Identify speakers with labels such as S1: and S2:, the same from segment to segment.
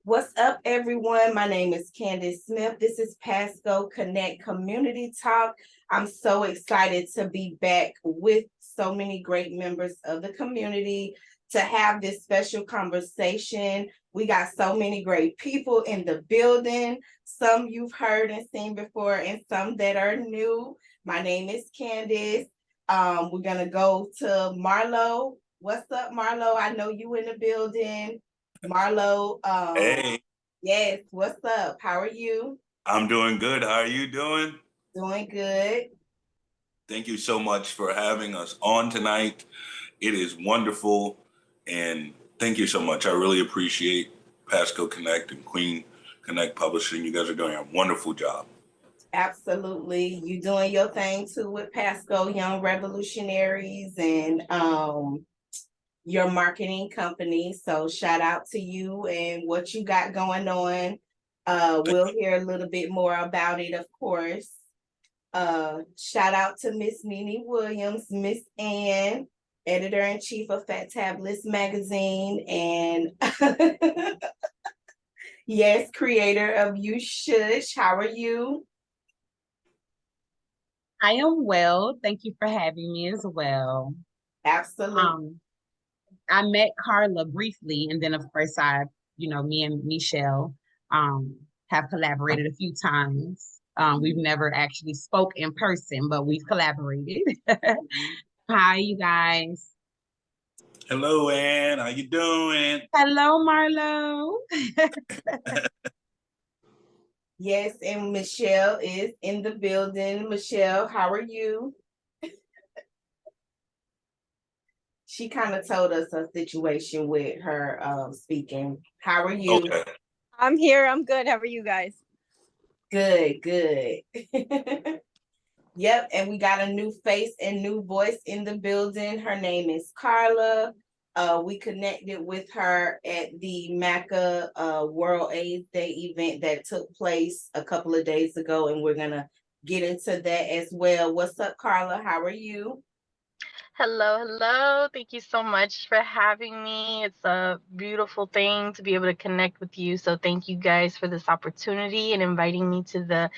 S1: What's up, everyone? My name is Candace Smith. This is Pasco Connect Community Talk. I'm so excited to be back with so many great members of the community to have this special conversation. We got so many great people in the building, some you've heard and seen before, and some that are new. My name is Candace. We're going to go to Marlo. What's up, Marlo? I know you in the building. Marlo,
S2: Hey,
S1: yes, what's up? How are you?
S2: I'm doing good. How are you doing?
S1: Doing good.
S2: Thank you so much for having us on tonight. It is wonderful. And thank you so much. I really appreciate Pasco Connect and Queen Connect Publishing. You guys are doing a wonderful job.
S1: Absolutely. You doing your thing too with Pasco Young Revolutionaries and your marketing company. So shout out to you and what you got going on. We'll hear a little bit more about it, of course. Shout out to Miss Nene Williams, Miss Ann, editor-in-chief of Fat Tablets magazine, and yes, creator of You Shush. How are you?
S3: I am well. Thank you for having me as well.
S1: Absolutely.
S3: I met Carla briefly, and then of course me and Michelle have collaborated a few times. We've never actually spoke in person, but we've collaborated. Hi, you guys.
S2: Hello, Ann. How you doing?
S3: Hello, Marlo.
S1: Yes, and Michelle is in the building. Michelle, how are you? She kind of told us a situation with her speaking. How are you?
S2: Okay.
S4: I'm here. I'm good. How are you guys?
S1: Good, good. Yep, and we got a new face and new voice in the building. Her name is Carla. We connected with her at the MACA World AIDS Day event that took place a couple of days ago, and we're gonna get into that as well. What's up, Carla? How are you?
S5: Hello. Thank you so much for having me. It's a beautiful thing to be able to connect with you. So thank you guys for this opportunity and inviting me to the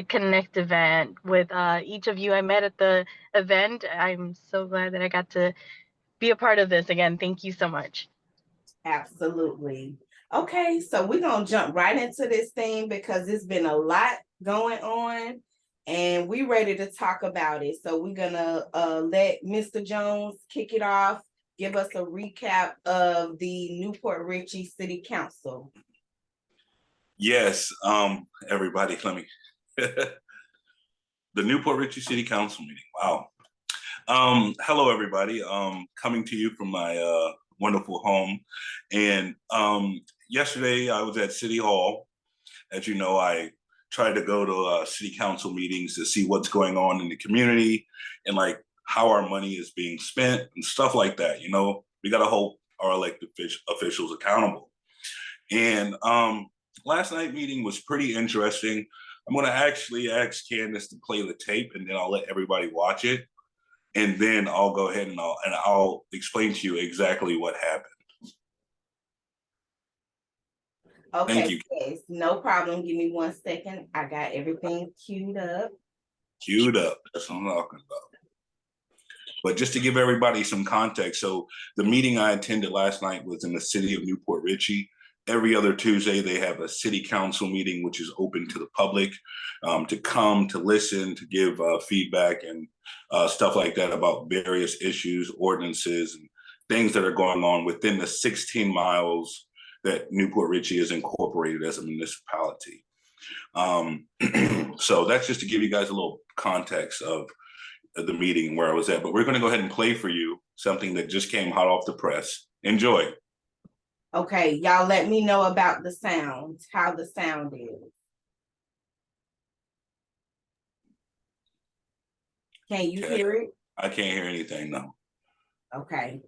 S5: Connect event with each of you I met at the event. I'm so glad that I got to be a part of this again. Thank you so much.
S1: Absolutely. Okay, so we're gonna jump right into this thing because there's been a lot going on and we ready to talk about it. So we're gonna let Mr. Jones kick it off, give us a recap of the Newport Richey City Council.
S2: Yes, everybody, let me. The Newport Richey City Council meeting. Wow. Hello, everybody. Coming to you from my wonderful home. And yesterday I was at City Hall. As you know, I tried to go to city council meetings to see what's going on in the community and like how our money is being spent and stuff like that. You know, we got to hold our elected officials accountable. And last night meeting was pretty interesting. I'm going to actually ask Candace to play the tape and then I'll let everybody watch it. And then I'll go ahead and I'll explain to you exactly what happened.
S1: Okay,
S2: Thank you.
S1: yes, no problem. Give me 1 second. I got everything queued up.
S2: Queued up. That's what I'm talking about. But just to give everybody some context, so the meeting I attended last night was in the city of Newport Richey. Every other Tuesday, they have a city council meeting, which is open to the public to come, to listen, to give feedback and stuff like that about various issues, ordinances, and things that are going on within the 16 miles that Newport Richey is incorporated as a municipality. So that's just to give you guys a little context of the meeting where I was at. But we're going to go ahead and play for you something that just came hot off the press. Enjoy.
S1: Okay, y'all let me know about the sound, how the sound is. Can you hear it?
S2: I can't hear anything, no.
S1: Okay.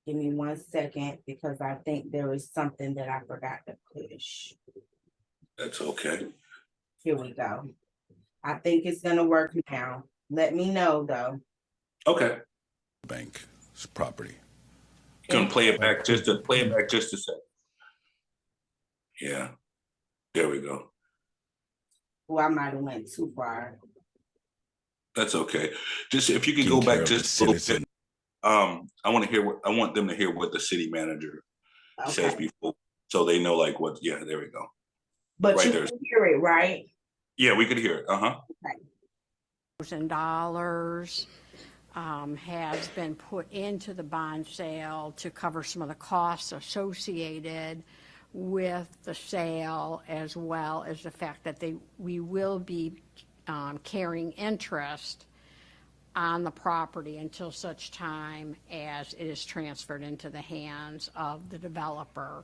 S1: Give me 1 second because I think there is something that I forgot to push.
S2: That's okay.
S1: Here we go. I think it's gonna work now. Let me know though.
S2: Okay.
S6: Bank's property.
S2: You can play it back just a second. Yeah, there we go.
S1: Well, I might have went too far.
S2: That's okay. Just if you could
S6: Taking
S2: go
S6: care
S2: back
S6: of the
S2: just a little bit.
S6: citizen.
S2: I want them to hear what the city manager says
S1: Okay,
S2: before, so they know like what. Yeah, there we go.
S1: but
S2: Right
S1: you
S2: there.
S1: can hear it, right?
S2: Yeah, we could hear it.
S7: $1,000 has been put into the bond sale to cover some of the costs associated with the sale, as well as the fact that we will be carrying interest on the property until such time as it is transferred into the hands of the developer.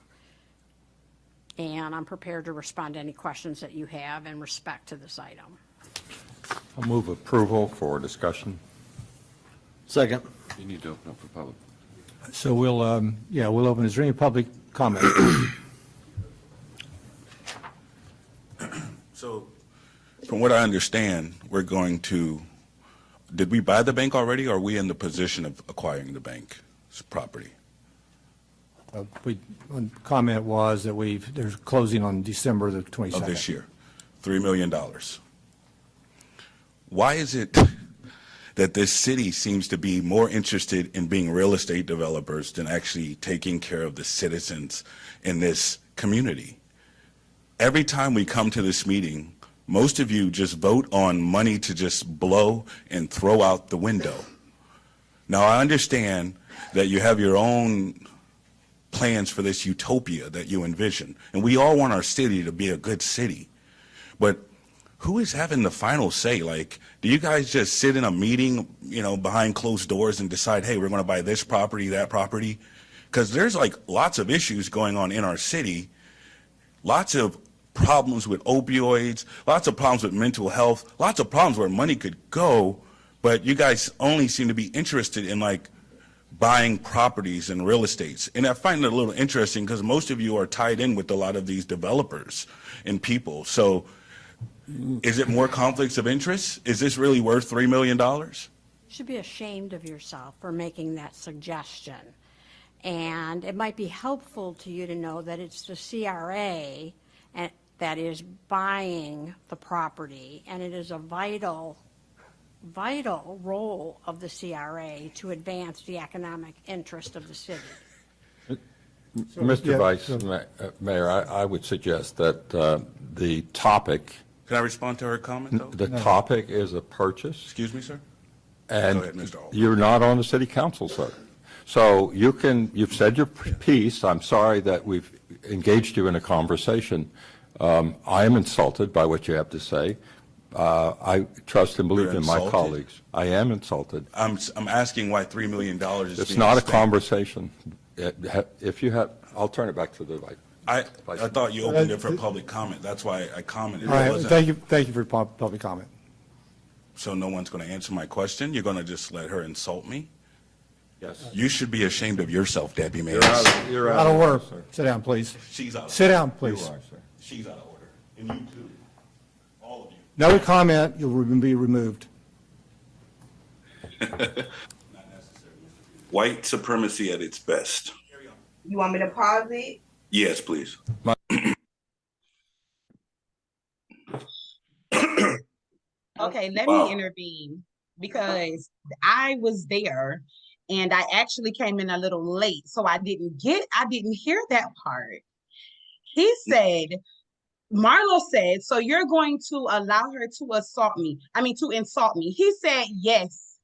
S7: And I'm prepared to respond to any questions that you have in respect to this item.
S8: I'll move approval for discussion.
S6: Second.
S8: You need to open up for public.
S9: So we'll open. Is there any public comment?
S2: So, from what I understand, did we buy the bank already, or are we in the position of acquiring the bank's property?
S9: One comment was that there's closing on December the 22nd.
S2: Of this year, $3 million. Why is it that this city seems to be more interested in being real estate developers than actually taking care of the citizens in this community? Every time we come to this meeting, most of you just vote on money to just blow and throw out the window. Now, I understand that you have your own plans for this utopia that you envision, and we all want our city to be a good city. But who is having the final say? Like, do you guys just sit in a meeting, behind closed doors and decide, hey, we're going to buy this property, that property? Because there's like lots of issues going on in our city, lots of problems with opioids, lots of problems with mental health, lots of problems where money could go, but you guys only seem to be interested in like buying properties and real estates. And I find it a little interesting because most of you are tied in with a lot of these developers and people. So is it more conflicts of interest? Is this really worth $3 million?
S7: You should be ashamed of yourself for making that suggestion. And it might be helpful to you to know that it's the CRA that is buying the property, and it is a vital role of the CRA to advance the economic interest of the city.
S8: Mr. Vice Mayor, I would suggest that the topic,
S2: Can I respond to her comment, though?
S8: the topic is a purchase,
S2: Excuse me, sir?
S8: and
S2: Go ahead, Mr. Albright.
S8: you're not on the city council, sir. So you've said your piece. I'm sorry that we've engaged you in a conversation. I am insulted by what you have to say. I trust and believe
S2: You're
S8: in my
S2: insulted?
S8: colleagues. I am insulted.
S2: I'm asking why $3 million is
S8: It's
S2: being
S8: not a
S2: spent.
S8: conversation. If you have, I'll turn it back to the Vice.
S2: I thought you opened it for public comment. That's why I commented.
S9: All
S2: It
S9: right,
S2: wasn't-
S9: thank you for public comment.
S2: So no one's going to answer my question? You're going to just let her insult me?
S8: Yes.
S2: You should be ashamed of yourself, Deputy Mayor.
S8: You're
S9: Out of order.
S8: sir.
S9: Sit down, please.
S2: She's out of
S9: Sit down,
S8: You
S9: please.
S8: are, sir.
S2: She's out of order. And you too. All of you.
S9: No comment, you'll be removed.
S2: White supremacy at its best.
S1: You want me to pause it?
S2: Yes, please.
S3: Okay, let
S2: Wow.
S3: me intervene because I was there and I actually came in a little late, so I didn't hear that part. He said, Marlo said, so you're going to allow her to to insult me. He said, yes.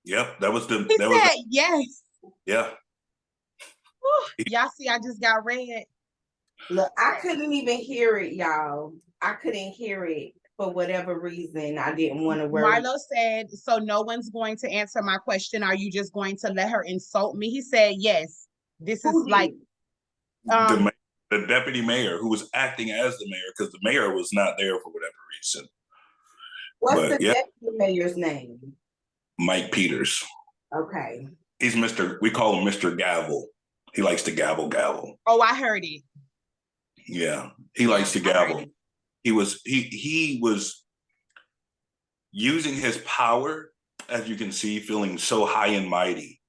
S2: Yep, that was
S3: He said, yes.
S2: yeah.
S3: Whew, y'all see, I just got red.
S1: Look, I couldn't even hear it, y'all. I couldn't hear it for whatever reason. I didn't want to worry.
S3: Marlo said, so no one's going to answer my question. Are you just going to let her insult me? He said, yes. This is
S1: Who
S3: like,
S1: did?
S2: The deputy mayor who was acting as the mayor because the mayor was not there for whatever reason.
S1: What's
S2: But,
S1: the
S2: yeah.
S1: deputy mayor's name?
S2: Mike Peters.
S1: Okay.
S2: He's we call him Mr. Gavel. He likes to gavel.
S3: oh, I heard it.
S2: Yeah, he likes to
S3: I heard
S2: gavel.
S3: it.
S2: He was using his power, as you can see, feeling so high and mighty.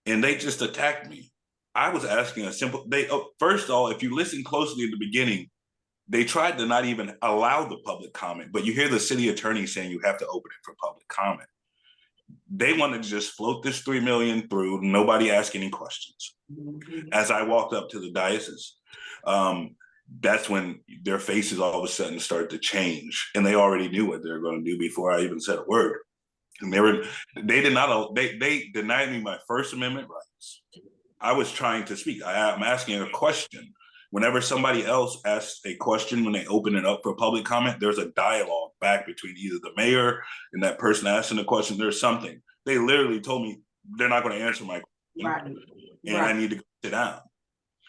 S2: And they just attacked me. I was asking a simple, first of all, if you listen closely at the beginning, they tried to not even allow the public comment, but you hear the city attorney saying you have to open it for public comment. They wanted to just float this 3 million through, nobody ask any questions. As I walked up to the diocese, that's when their faces all of a sudden started to change, and they already knew what they were going to do before I even said a word. And they denied me my First Amendment rights. I was trying to speak. I'm asking a question. Whenever somebody else asks a question, when they open it up for public comment, there's a dialogue back between either the mayor and that person asking the question. There's something. They literally told me they're not going to answer my question, and I need to go sit down.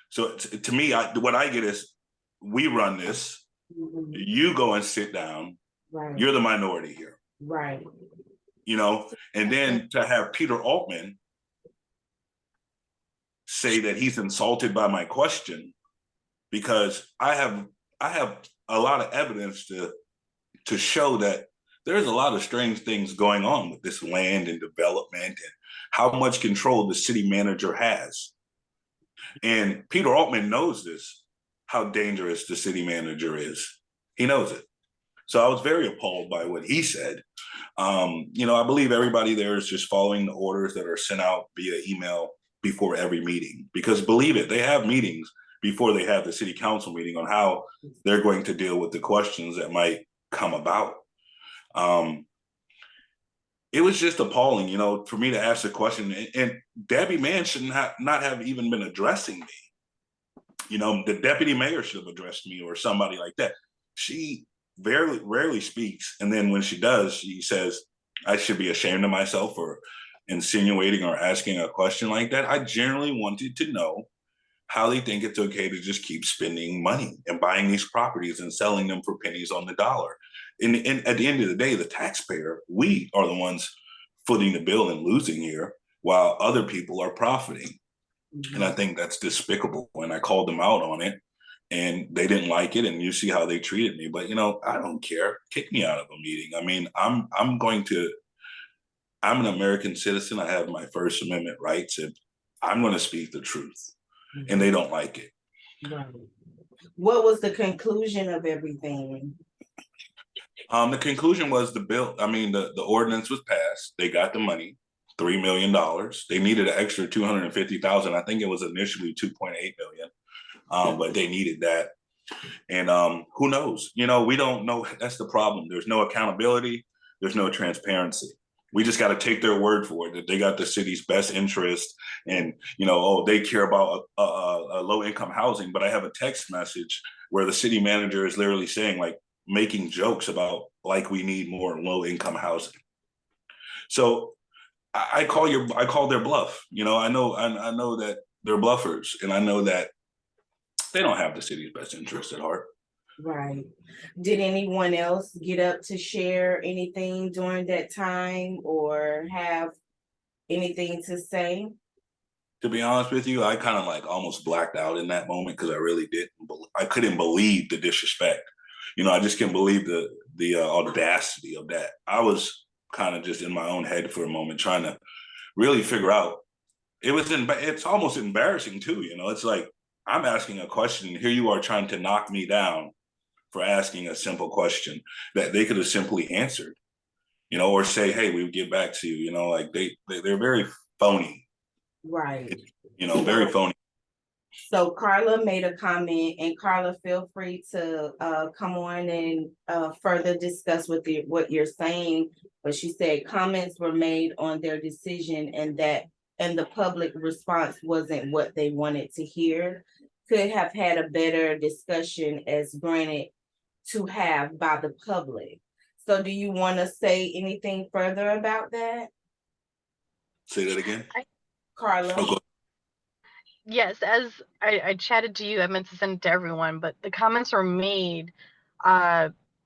S2: So to me, what I get is, we run this. You go and sit down. You're the minority here. You know, and then to have Peter Altman say that he's insulted by my question, because I have a lot of evidence to show that there's a lot of strange things going on with this land and development and how much control the city manager has. And Peter Altman knows this, how dangerous the city manager is. He knows it. So I was very appalled by what he said. You know, I believe everybody there is just following the orders that are sent out via email before every meeting, because believe it, they have meetings before they have the city council meeting on how they're going to deal with the questions that might come about. It was just appalling, you know, for me to ask the question, and Debbie Mann should not have even been addressing me. You know, the deputy mayor should have addressed me, or somebody like that. She very rarely speaks, and then when she does, she says I should be ashamed of myself for insinuating or asking a question like that. I generally wanted to know how they think it's okay to just keep spending money and buying these properties and selling them for pennies on the dollar. And at the end of the day, the taxpayer, we are the ones footing the bill and losing here, while other people are profiting. And I think that's despicable. And I called them out on it, and they didn't like it. And you see how they treated me. But, you know, I don't care. Kick me out of a meeting. I mean, I'm an American citizen. I have my First Amendment rights, and I'm going to speak the truth. And they don't like it.
S1: What was the conclusion of everything?
S2: The conclusion was the ordinance was passed. They got the money, $3 million. They needed an extra 250,000. I think it was initially 2.8 million, but they needed that. And who knows? You know, we don't know. That's the problem. There's no accountability. There's no transparency. We just got to take their word for it that they got the city's best interest, and you know, oh, they care about a low-income housing. But I have a text message where the city manager is literally saying, like, making jokes about like we need more low-income housing. So I call their bluff. You know, I know that they're bluffers, and I know that they don't have the city's best interest at heart.
S1: Right. Did anyone else get up to share anything during that time or have anything to say?
S2: To be honest with you, I kind of like almost blacked out in that moment, because I really didn't. I couldn't believe the disrespect. You know, I just couldn't believe the audacity of that. I was kind of just in my own head for a moment, trying to really figure out. It's almost embarrassing too. You know, it's like I'm asking a question, and here you are trying to knock me down for asking a simple question that they could have simply answered, you know, or say, hey, we'll get back to you, you know, like they're very phony.
S1: Right.
S2: You know, very phony.
S1: So Carla made a comment, and Carla, feel free to come on and further discuss what you're saying. But she said comments were made on their decision, and the public response wasn't what they wanted to hear. Could have had a better discussion as granted to have by the public. So do you want to say anything further about that?
S2: Say that again.
S1: Carla.
S2: Okay.
S5: Yes, as I chatted to you, I meant to send it to everyone, but the comments were made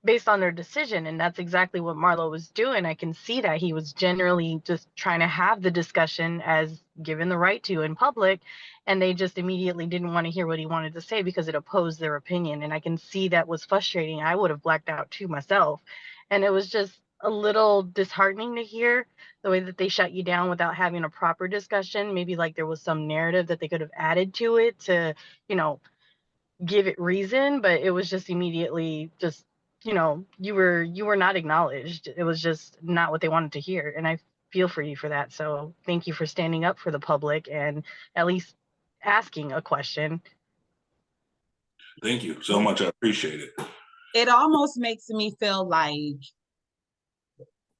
S5: based on their decision, and that's exactly what Marlo was doing. I can see that he was generally just trying to have the discussion as given the right to in public, and they just immediately didn't want to hear what he wanted to say because it opposed their opinion, and I can see that was frustrating. I would have blacked out too myself, and it was just a little disheartening to hear the way that they shut you down without having a proper discussion. Maybe like there was some narrative that they could have added to it to, you know, give it reason, but it was just immediately just, you know, you were not acknowledged. It was just not what they wanted to hear. And I feel for you for that. So thank you for standing up for the public and at least asking a question.
S2: Thank you so much. I appreciate it.
S3: It almost makes me feel like,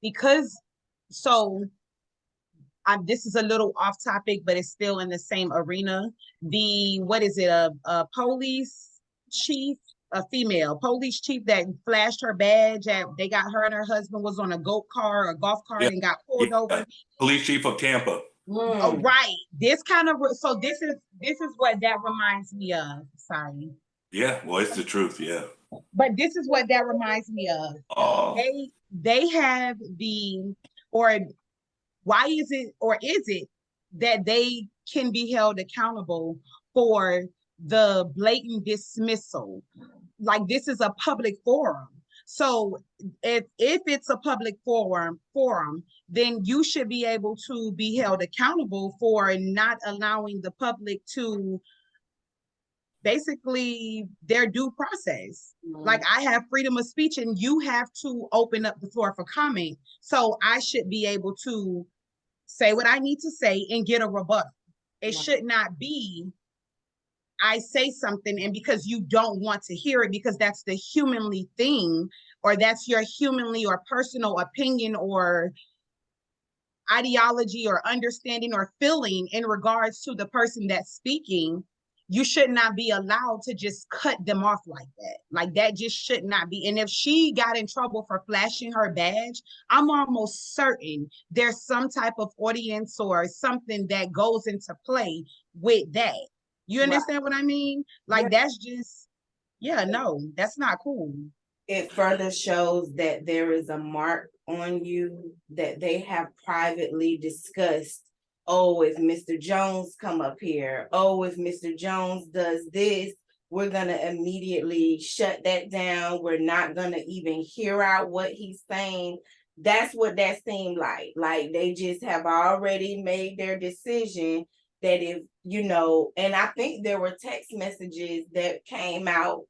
S3: because, so this is a little off topic, but it's still in the same arena. What is it, a police chief, a female police chief that flashed her badge they got her and her husband was on a golf cart
S2: Yeah.
S3: and got pulled over.
S2: Police chief of Tampa.
S3: Oh, right. This kind of, so this is what that reminds me of. Sorry.
S2: Yeah, well, it's the truth. Yeah.
S3: But this is what that reminds me of.
S2: Oh.
S3: They have or why is it that they can be held accountable for the blatant dismissal? Like, this is a public forum. So if it's a public forum, then you should be able to be held accountable for not allowing the public to basically their due process. Like, I have freedom of speech and you have to open up the floor for comment. So I should be able to say what I need to say and get a rebuttal. It should not be, I say something and because you don't want to hear it, because that's the humanly thing, or that's your humanly or personal opinion or ideology or understanding or feeling in regards to the person that's speaking, you should not be allowed to just cut them off like that. Like, that just should not be. And if she got in trouble for flashing her badge, I'm almost certain there's some type of audience or something that goes into play with that. You understand what I mean? Like, that's just, no, that's not cool.
S1: It further shows that there is a mark on you that they have privately discussed. Oh, if Mr. Jones come up here, oh, if Mr. Jones does this, we're gonna immediately shut that down. We're not gonna even hear out what he's saying. That's what that seemed like. Like, they just have already made their decision that if, and I think there were text messages that came out.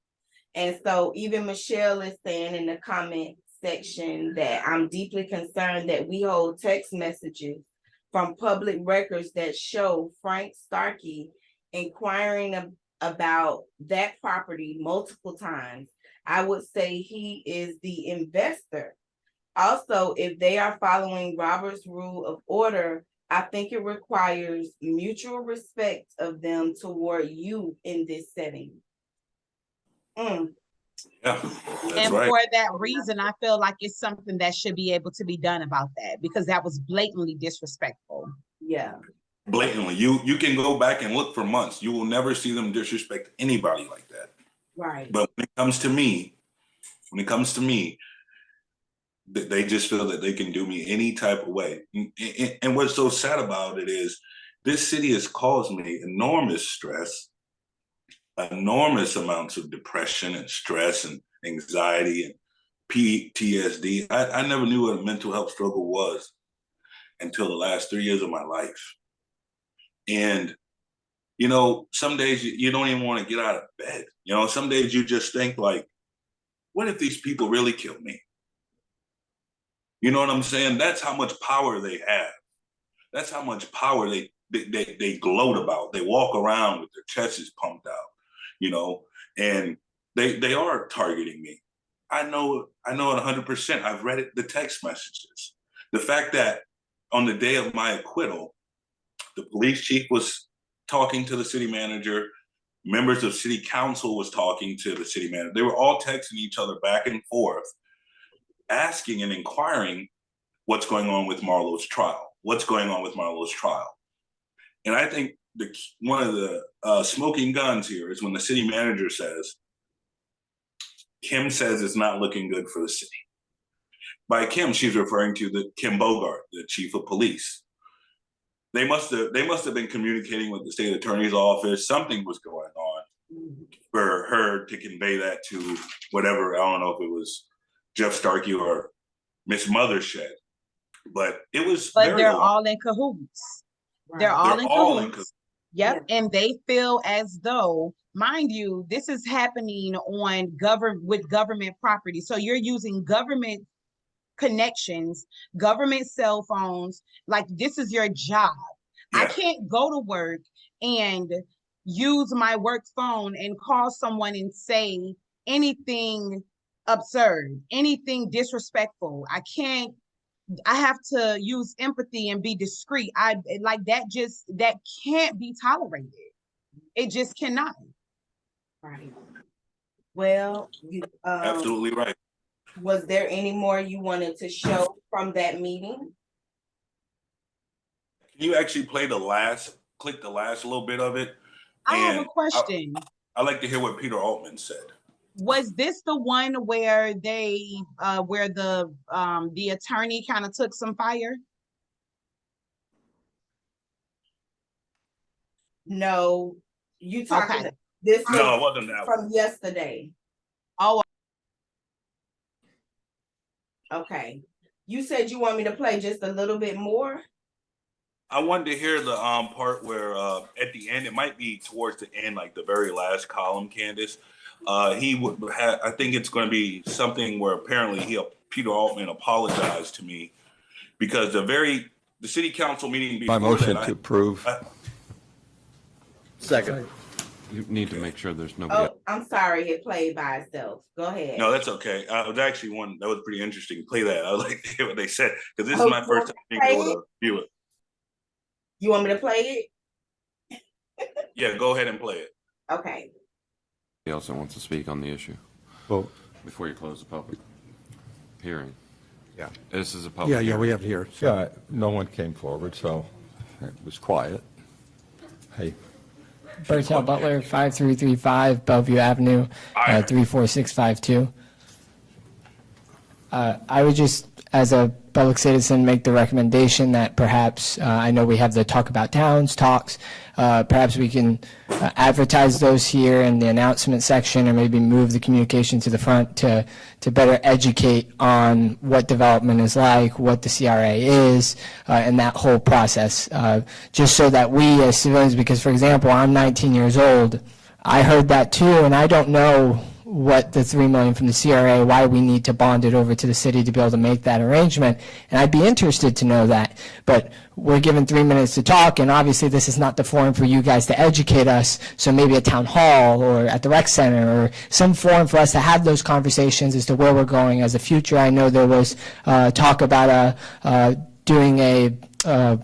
S1: And so even Michelle is saying in the comment section that I'm deeply concerned that we hold text messages from public records that show Frank Starkey inquiring about that property multiple times. I would say he is the investor. Also, if they are following Robert's Rule of Order, I think it requires mutual respect of them toward you in this setting.
S2: Yeah, that's
S3: and
S2: right.
S3: for that reason, I feel like it's something that should be able to be done about that, because that was blatantly disrespectful.
S1: Yeah.
S2: Blatantly. You can go back and look for months. You will never see them disrespect anybody like that.
S1: Right.
S2: But when it comes to me, they just feel that they can do me any type of way. And what's so sad about it is this city has caused me enormous stress, enormous amounts of depression and stress and anxiety and PTSD. I never knew what a mental health struggle was until the last 3 years of my life. And, some days you don't even want to get out of bed. Some days you just think, like, what if these people really killed me? You know what I'm saying? That's how much power they have. That's how much power they gloat about. They walk around with their chests pumped out, and they are targeting me. I know it 100%. I've read the text messages. The fact that on the day of my acquittal, the police chief was talking to the city manager, members of city council was talking to the city manager. They were all texting each other back and forth, asking and inquiring what's going on with Marlowe's trial. What's going on with Marlowe's trial? And I think one of the smoking guns here is when the city manager says, Kim says it's not looking good for the city. By Kim, she's referring to the Kim Bogart, the chief of police. They must have been communicating with the state attorney's office. Something was going on for her to convey that to whatever. I don't know if it was Jeff Starkey or Miss Mothershed. But it was
S3: But
S2: very
S3: they're
S2: alarming.
S3: all in cahoots. They're all
S2: They're
S3: in
S2: all in
S3: cahoots. Yep, and they feel as though, mind you, this is happening on government property. So you're using government connections, government cell phones, like this is your job. I
S2: Yeah.
S3: can't go to work and use my work phone and call someone and say anything absurd, anything disrespectful. I have to use empathy and be discreet. I like that can't be tolerated. It just cannot.
S1: Right. Well, you,
S2: Absolutely right.
S1: was there any more you wanted to show from that meeting?
S2: Can you actually play click the last little bit of it?
S3: I have a
S2: And
S3: question.
S2: I'd like to hear what Peter Altman said.
S3: Was this the one where where the attorney kind of took some fire?
S1: No, you talking,
S3: Okay.
S1: this
S2: No,
S1: was
S2: it wasn't that one.
S1: from yesterday.
S3: Oh,
S1: Okay. You said you want me to play just a little bit more?
S2: I wanted to hear the part where at the end, it might be towards the end, like the very last column, Candace. He would have, I think it's going to be something where apparently Peter Altman apologized to me because the city council meeting before
S8: My motion
S2: that,
S8: to approve.
S6: Second.
S10: You need to make sure there's nobody else.
S1: Oh, I'm sorry, it played by itself. Go ahead.
S2: no, that's okay. It was actually one that was pretty interesting. Play that. I would like to hear what they said because this
S1: Oh,
S2: is my first time being able to view it.
S1: You want me to play it?
S2: Yeah, go ahead and play it.
S1: Okay.
S10: Else that wants to speak on the issue
S9: Well,
S10: before you close the public hearing.
S9: yeah.
S10: This is a public
S9: Yeah,
S10: hearing.
S9: we have to hear. So,
S8: Yeah, no one came forward, so it was quiet. Hey,
S11: Bertel Butler, 5335 Bellevue Avenue, 34652. I would just, as a public citizen, make the recommendation that perhaps, I know we have the Talk About Towns talks, perhaps we can advertise those here in the announcement section, or maybe move the communication to the front to better educate on what development is like, what the CRA is, and that whole process, just so that we as civilians, because for example, I'm 19 years old, I heard that too, and I don't know what the $3 million from the CRA, why we need to bond it over to the city to be able to make that arrangement. And I'd be interested to know that. But we're given 3 minutes to talk, and obviously this is not the forum for you guys to educate us. So maybe a town hall or at the rec center or some forum for us to have those conversations as to where we're going as a future. I know there was talk about doing a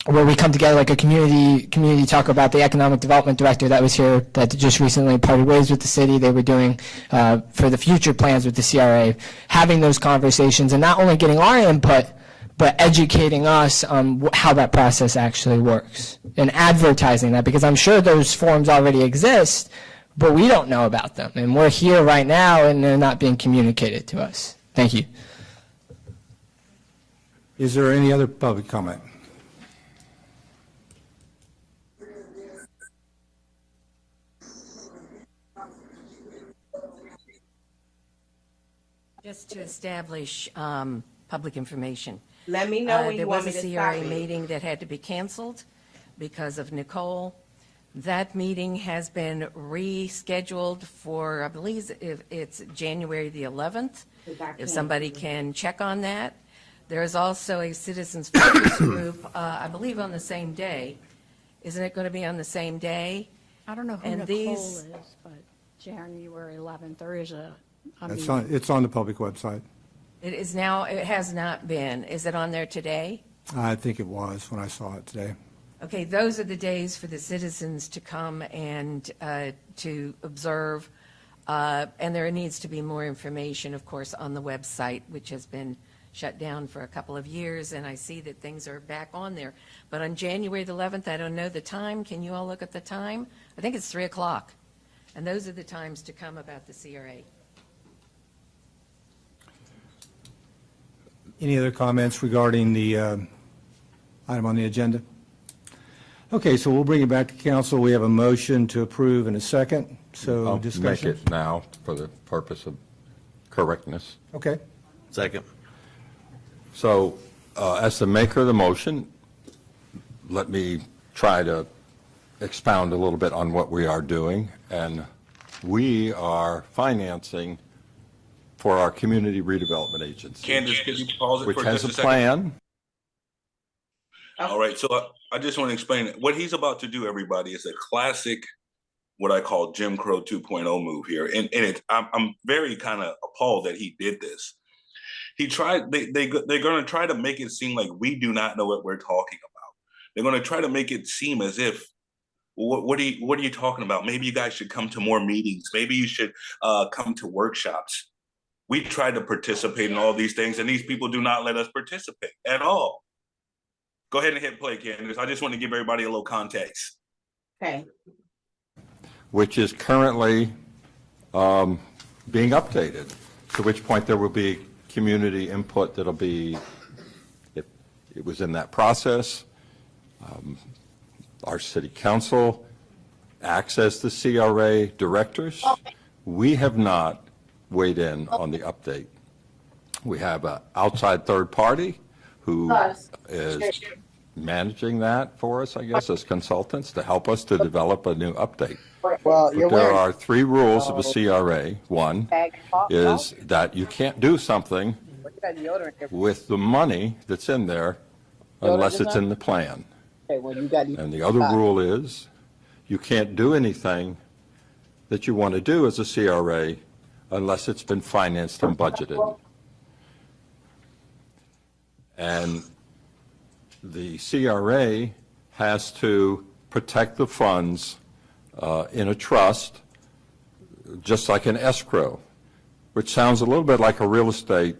S11: where we come together like a community talk about the economic development director that was here that just recently parted ways with the city. They were doing for the future plans with the CRA, having those conversations and not only getting our input, but educating us on how that process actually works and advertising that, because I'm sure those forums already exist, but we don't know about them. And we're here right now and they're not being communicated to us. Thank you.
S9: is there any other public comment?
S12: Just to establish public information.
S1: Let me know when you
S12: There
S1: want
S12: was
S1: me
S12: a
S1: to
S12: CRA
S1: stop it.
S12: meeting that had to be canceled because of Nicole. That meeting has been rescheduled for, I believe it's January the 11th. If somebody can check on that. There is also a citizens focus group, I believe on the same day. Isn't it going to be on the same day?
S7: I don't know who
S12: And
S7: Nicole
S12: these-
S7: is, but January 11th, there is a
S9: It's
S7: meeting.
S9: it's on the public website.
S12: It is now, it has not been. Is it on there today?
S9: I think it was when I saw it today.
S12: Okay, those are the days for the citizens to come and to observe. And there needs to be more information, of course, on the website, which has been shut down for a couple of years, and I see that things are back on there. But on January the 11th, I don't know the time. Can you all look at the time? I think it's 3 o'clock. And those are the times to come about the CRA.
S9: Any other comments regarding the item on the agenda? Okay, so we'll bring it back to council. We have a motion to approve in a second, so
S8: I'll make
S9: discussion.
S8: it now for the purpose of correctness.
S9: Okay.
S6: Second.
S8: So as the maker of the motion, let me try to expound a little bit on what we are doing. And we are financing for our community redevelopment agency,
S2: Candace, could you pause it
S8: which
S2: for
S8: has
S2: just
S8: a
S2: a second?
S8: plan.
S2: All right, so I just want to explain what he's about to do, everybody, is a classic, what I call Jim Crow 2.0 move here. And I'm very kind of appalled that he did this. They're going to try to make it seem like we do not know what we're talking about. They're going to try to make it seem as if, what are you talking about? Maybe you guys should come to more meetings. Maybe you should come to workshops. We try to participate in all these things, and these people do not let us participate at all. Go ahead and hit play, Candace. I just want to give everybody a little context.
S1: Okay.
S8: Which is currently being updated, to which point there will be community input that'll be, if it was in that process. Our city council acts as the CRA directors. We have not weighed in on the update. We have an outside third party who is managing that for us, I guess, as consultants to help us to develop a new update.
S13: Well,
S8: But there are 3 rules of a CRA. One is that you can't do something with the money that's in there unless it's in the plan. And the other rule is you can't do anything that you want to do as a CRA unless it's been financed and budgeted. And the CRA has to protect the funds in a trust, just like an escrow, which sounds a little bit like a real estate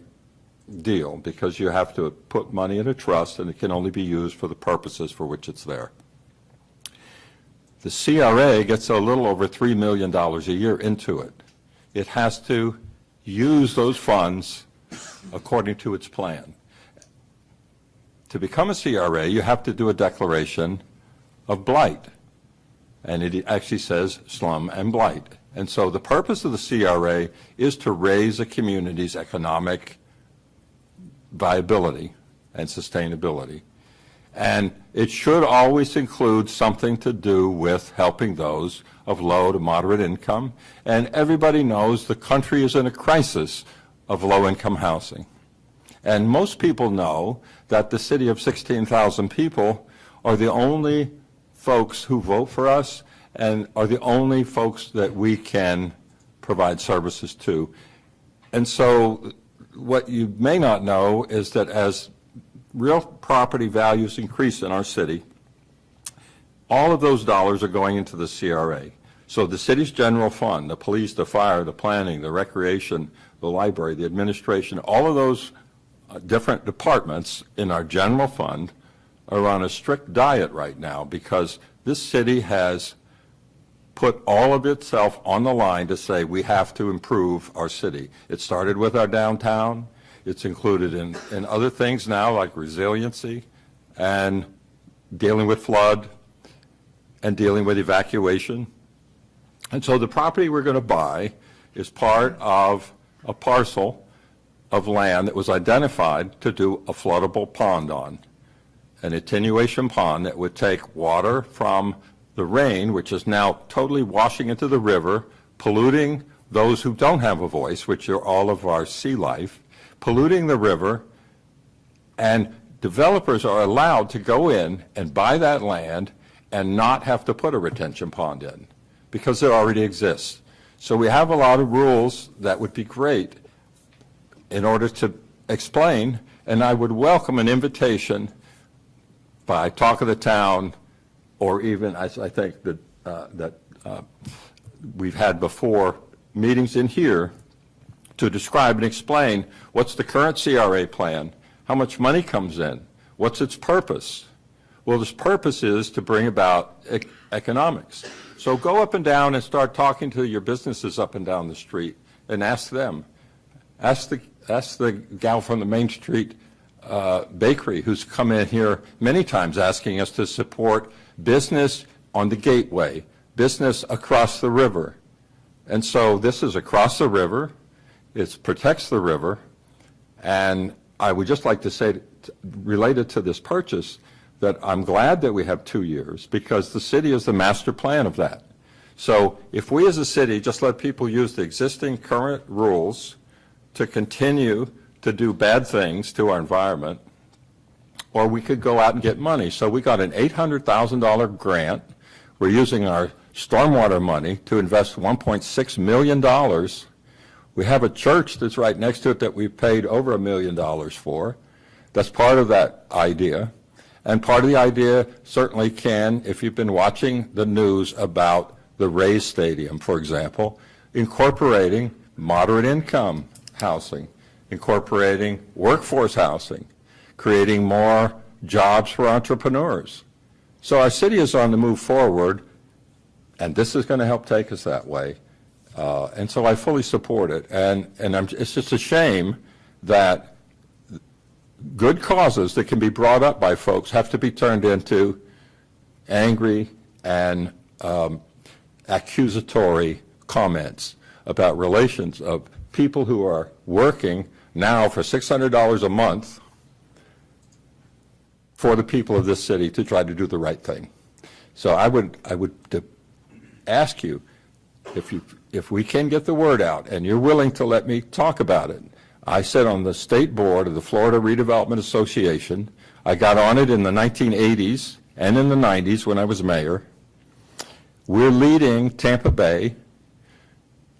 S8: deal, because you have to put money in a trust and it can only be used for the purposes for which it's there. The CRA gets a little over $3 million a year into it. It has to use those funds according to its plan. To become a CRA, you have to do a declaration of blight. And it actually says slum and blight. And so the purpose of the CRA is to raise a community's economic viability and sustainability. And it should always include something to do with helping those of low to moderate income. And everybody knows the country is in a crisis of low-income housing. And most people know that the city of 16,000 people are the only folks who vote for us and are the only folks that we can provide services to. And so what you may not know is that as real property values increase in our city, all of those dollars are going into the CRA. So the city's general fund, the police, the fire, the planning, the recreation, the library, the administration, all of those different departments in our general fund are on a strict diet right now because this city has put all of itself on the line to say we have to improve our city. It started with our downtown. It's included in other things now like resiliency and dealing with flood and dealing with evacuation. And so the property we're going to buy is part of a parcel of land that was identified to do a floodable pond on, an attenuation pond that would take water from the rain, which is now totally washing into the river, polluting those who don't have a voice, which are all of our sea life, polluting the river, and developers are allowed to go in and buy that land and not have to put a retention pond in because it already exists. So we have a lot of rules that would be great in order to explain, and I would welcome an invitation by Talk of the Town, or even I think that we've had before meetings in here to describe and explain what's the current CRA plan, how much money comes in, what's its purpose. Well, its purpose is to bring about economics. So go up and down and start talking to your businesses up and down the street and ask them. Ask the gal from the Main Street bakery who's come in here many times asking us to support business on the gateway, business across the river. And so this is across the river, it protects the river, and I would just like to say, related to this purchase, that I'm glad that we have 2 years because the city is the master plan of that. So if we as a city just let people use the existing current rules to continue to do bad things to our environment, or we could go out and get money. So we got an $800,000 grant. We're using our stormwater money to invest $1.6 million. We have a church that's right next to it that we paid over $1 million for. That's part of that idea. And part of the idea certainly can, if you've been watching the news about the Rays Stadium, for example, incorporating moderate income housing, incorporating workforce housing, creating more jobs for entrepreneurs. So our city is on the move forward, and this is going to help take us that way. And so I fully support it. And it's just a shame that good causes that can be brought up by folks have to be turned into angry and accusatory comments about relations of people who are working now for $600 a month for the people of this city to try to do the right thing. So I would ask you, if we can get the word out and you're willing to let me talk about it. I sit on the state board of the Florida Redevelopment Association. I got on it in the 1980s and in the 90s when I was mayor. We're leading Tampa Bay.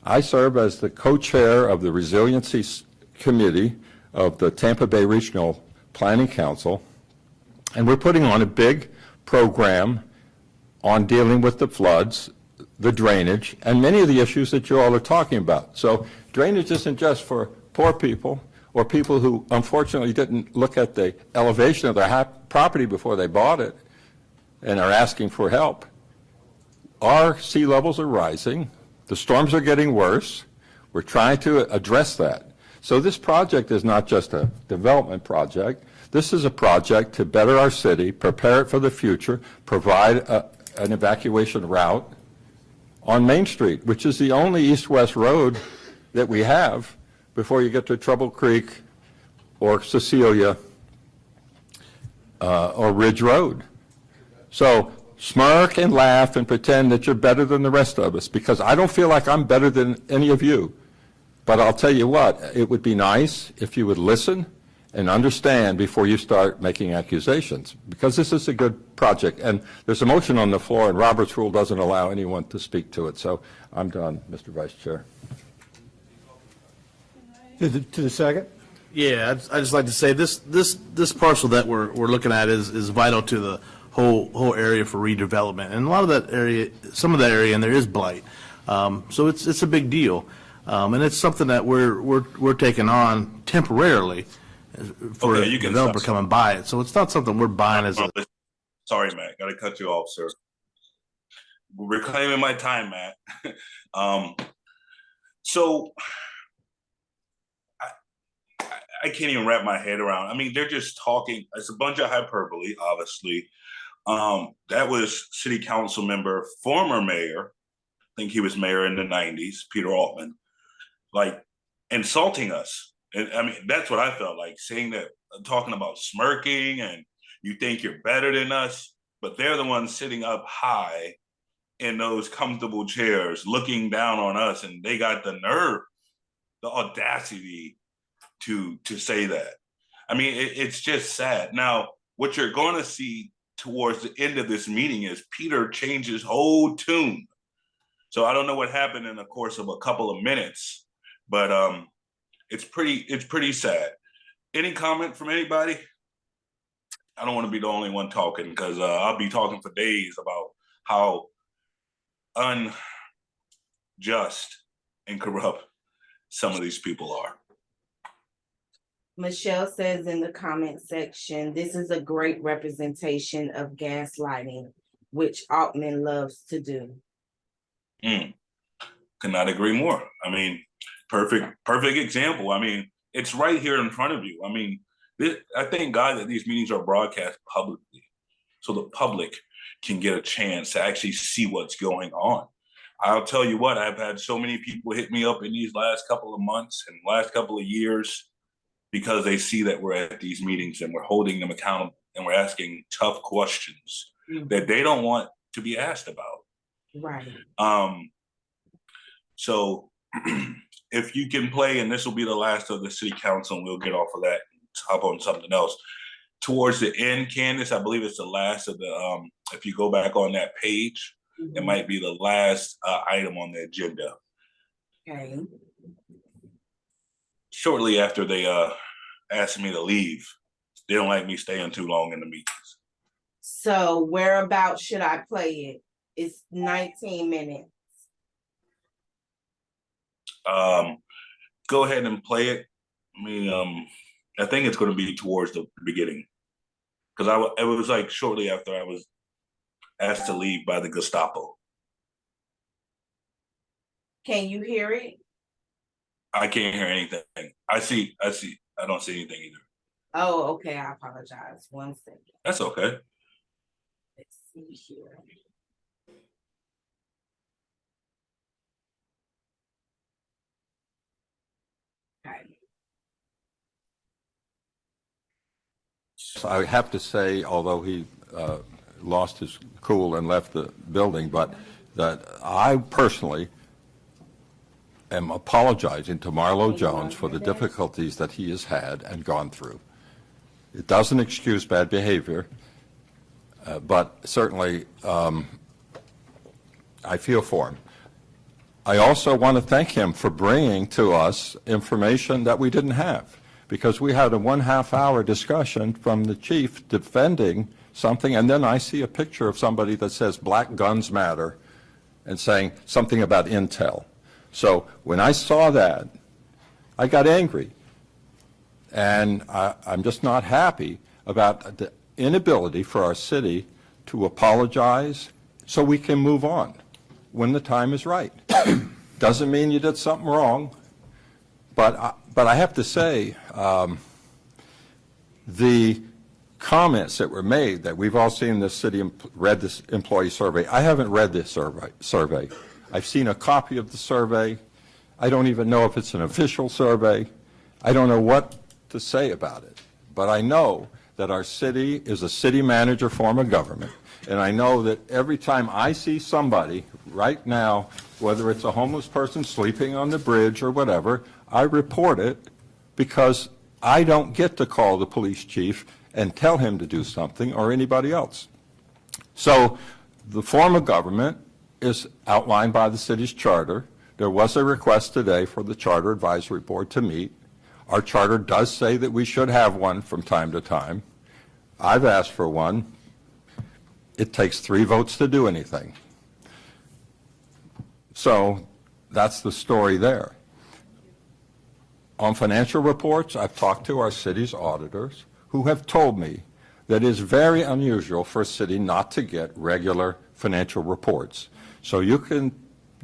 S8: I serve as the co-chair of the Resiliency Committee of the Tampa Bay Regional Planning Council, and we're putting on a big program on dealing with the floods, the drainage, and many of the issues that you all are talking about. So drainage isn't just for poor people or people who unfortunately didn't look at the elevation of their property before they bought it and are asking for help. Our sea levels are rising. The storms are getting worse. We're trying to address that. So this project is not just a development project. This is a project to better our city, prepare it for the future, provide an evacuation route on Main Street, which is the only east-west road that we have before you get to Trouble Creek or Cecilia or Ridge Road. So smirk and laugh and pretend that you're better than the rest of us, because I don't feel like I'm better than any of you. But I'll tell you what, it would be nice if you would listen and understand before you start making accusations, because this is a good project. And there's a motion on the floor, and Robert's rule doesn't allow anyone to speak to it. So I'm done, Mr. Vice Chair.
S9: To the second?
S6: Yeah, I'd just like to say this parcel that we're looking at is vital to the whole area for redevelopment. And a lot of that area, some of that area in there is blight. So it's a big deal. And it's something that we're taking on temporarily for a developer coming by it. So it's not something we're buying as a...
S2: Sorry, Matt. Got to cut you off, sir. We're reclaiming my time, Matt. So I can't even wrap my head around. I mean, they're just talking. It's a bunch of hyperbole, obviously. That was city council member, former mayor, I think he was mayor in the 90s, Peter Altman, like insulting us. And I mean, that's what I felt like, saying that, talking about smirking and you think you're better than us, but they're the ones sitting up high in those comfortable chairs looking down on us, and they got the nerve, the audacity to say that. I mean, it's just sad. Now, what you're going to see towards the end of this meeting is Peter changed his whole tune. So I don't know what happened in the course of a couple of minutes, but it's pretty sad. Any comment from anybody? I don't want to be the only one talking, because I'll be talking for days about how unjust and corrupt some of these people are.
S1: Michelle says in the comment section, this is a great representation of gaslighting, which Altman loves to do.
S2: Cannot agree more. I mean, perfect example. I mean, it's right here in front of you. I mean, I thank God that these meetings are broadcast publicly, so the public can get a chance to actually see what's going on. I'll tell you what, I've had so many people hit me up in these last couple of months and last couple of years because they see that we're at these meetings and we're holding them accountable and we're asking tough questions that they don't want to be asked about.
S1: Right.
S2: So if you can play, and this will be the last of the city council, and we'll get off of that and hop on something else. Towards the end, Candace, I believe it's the last of the, if you go back on that page, it might be the last item on the agenda.
S1: Okay.
S2: Shortly after they asked me to leave, they don't like me staying too long in the meetings.
S1: So whereabouts should I play it? It's 19 minutes.
S2: Go ahead and play it. I mean, I think it's going to be towards the beginning, because it was like shortly after I was asked to leave by the Gestapo.
S1: Can you hear it?
S2: I can't hear anything. I don't see anything either.
S1: Oh, okay. I apologize. 1 second.
S2: That's okay.
S1: Let's see here. Okay.
S8: I have to say, although he lost his cool and left the building, but that I personally am apologizing to Marlo Jones for the difficulties that he has had and gone through. It doesn't excuse bad behavior, but certainly I feel for him. I also want to thank him for bringing to us information that we didn't have, because we had a 1.5 hour discussion from the chief defending something, and then I see a picture of somebody that says Black Guns Matter and saying something about intel. So when I saw that, I got angry. And I'm just not happy about the inability for our city to apologize so we can move on when the time is right. Doesn't mean you did something wrong, but I have to say, the comments that were made, that we've all seen this city, read this employee survey. I haven't read this survey. I've seen a copy of the survey. I don't even know if it's an official survey. I don't know what to say about it, but I know that our city is a city manager form of government, and I know that every time I see somebody right now, whether it's a homeless person sleeping on the bridge or whatever, I report it, because I don't get to call the police chief and tell him to do something, or anybody else. So the form of government is outlined by the city's charter. There was a request today for the Charter Advisory Board to meet. Our charter does say that we should have one from time to time. I've asked for one. It takes 3 votes to do anything. So that's the story there. On financial reports, I've talked to our city's auditors, who have told me that it is very unusual for a city not to get regular financial reports. So you can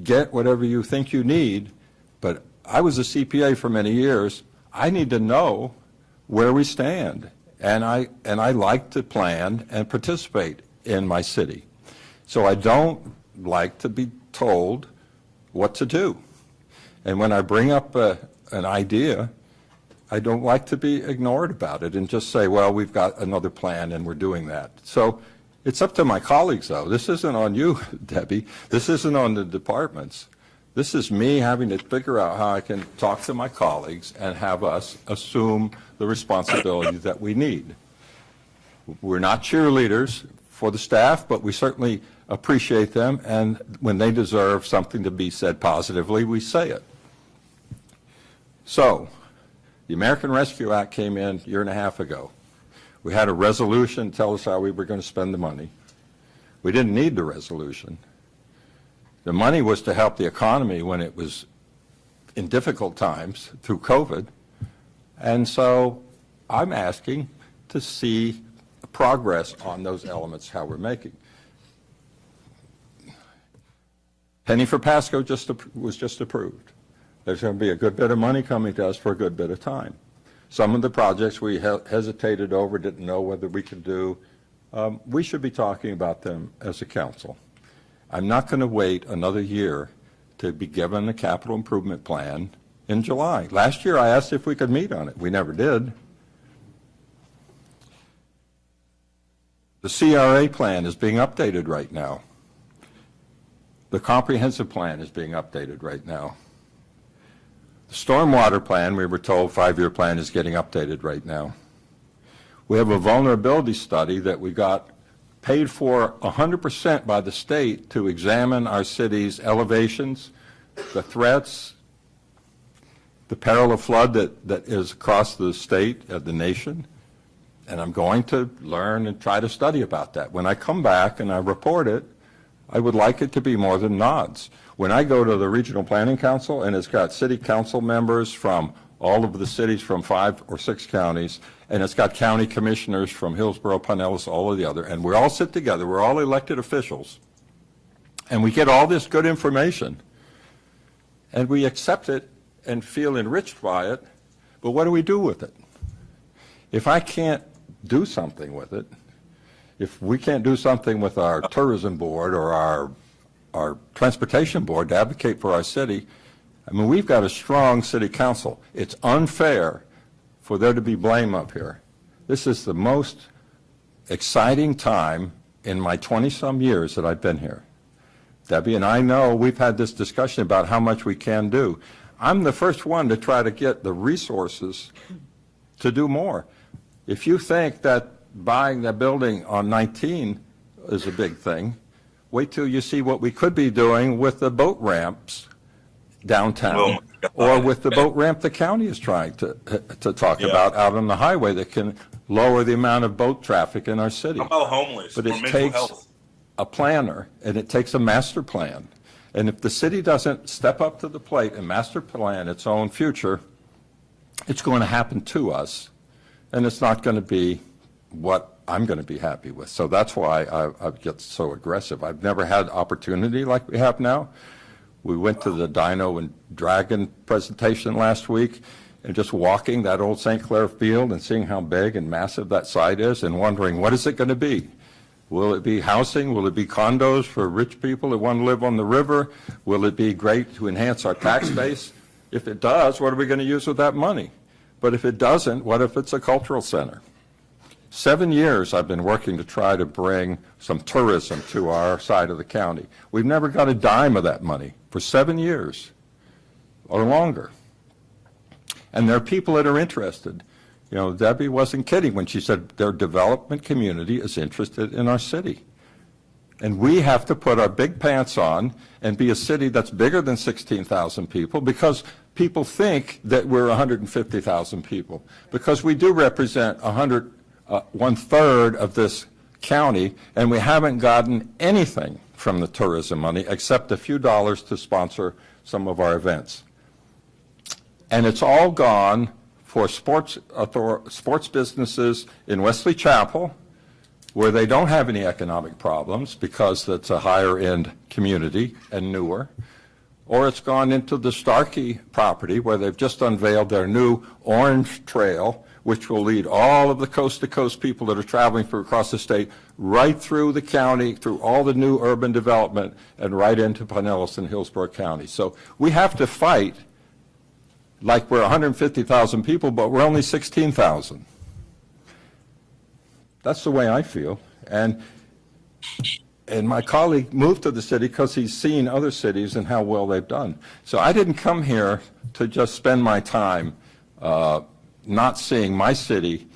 S8: get whatever you think you need, but I was a CPA for many years. I need to know where we stand, and I like to plan and participate in my city. So I don't like to be told what to do. And when I bring up an idea, I don't like to be ignored about it and just say, well, we've got another plan and we're doing that. So it's up to my colleagues, though. This isn't on you, Debbie. This isn't on the departments. This is me having to figure out how I can talk to my colleagues and have us assume the responsibility that we need. We're not cheerleaders for the staff, but we certainly appreciate them, and when they deserve something to be said positively, we say it. So, the American Rescue Act came in a 1.5 years ago. We had a resolution to tell us how we were going to spend the money. We didn't need the resolution. The money was to help the economy when it was in difficult times through COVID. And so I'm asking to see progress on those elements, how we're making. Penny for Pasco was just approved. There's going to be a good bit of money coming to us for a good bit of time. Some of the projects we hesitated over, didn't know whether we could do. We should be talking about them as a council. I'm not going to wait another year to be given a capital improvement plan in July. Last year, I asked if we could meet on it. We never did. The CRA plan is being updated right now. The comprehensive plan is being updated right now. The stormwater plan, we were told, 5-year plan, is getting updated right now. We have a vulnerability study that we got paid for 100% by the state to examine our city's elevations, the threats, the peril of flood that is across the state, the nation. And I'm going to learn and try to study about that. When I come back and I report it, I would like it to be more than nods. When I go to the Regional Planning Council and it's got city council members from all of the cities from 5 or 6 counties, and it's got county commissioners from Hillsborough, Pinellas, all of the other, and we all sit together, we're all elected officials, and we get all this good information, and we accept it and feel enriched by it, but what do we do with it? If I can't do something with it, if we can't do something with our tourism board or our transportation board to advocate for our city, I mean, we've got a strong city council. It's unfair for there to be blame up here. This is the most exciting time in my 20-some years that I've been here. Debbie and I know we've had this discussion about how much we can do. I'm the first one to try to get the resources to do more. If you think that buying the building on 19 is a big thing, wait till you see what we could be doing with the boat ramps downtown, or with the boat ramp the county is trying to talk about out on the highway that can lower the amount of boat traffic in our city.
S2: How about homeless?
S8: But
S2: or
S8: it
S2: mental
S8: takes
S2: health?
S8: a planner, and it takes a master plan. And if the city doesn't step up to the plate and master plan its own future, it's going to happen to us, and it's not going to be what I'm going to be happy with. So that's why I get so aggressive. I've never had opportunity like we have now. We went to the Dino and Dragon presentation last week, and just walking that old St. Clair field and seeing how big and massive that site is and wondering, what is it going to be? Will it be housing? Will it be condos for rich people that want to live on the river? Will it be great to enhance our tax base? If it does, what are we going to use with that money? But if it doesn't, what if it's a cultural center? 7 years I've been working to try to bring some tourism to our side of the county. We've never got a dime of that money for 7 years or longer. And there are people that are interested. You know, Debbie wasn't kidding when she said their development community is interested in our city. And we have to put our big pants on and be a city that's bigger than 16,000 people, because people think that we're 150,000 people, because we do represent 1/3 of this county, and we haven't gotten anything from the tourism money except a few dollars to sponsor some of our events. And it's all gone for sports businesses in Wesley Chapel, where they don't have any economic problems because it's a higher end community and newer, or it's gone into the Starkey property where they've just unveiled their new Orange Trail, which will lead all of the coast-to-coast people that are traveling from across the state right through the county, through all the new urban development, and right into Pinellas and Hillsborough County. So we have to fight like we're 150,000 people, but we're only 16,000. That's the way I feel. And my colleague moved to the city because he's seen other cities and how well they've done. So I didn't come here to just spend my time not seeing my city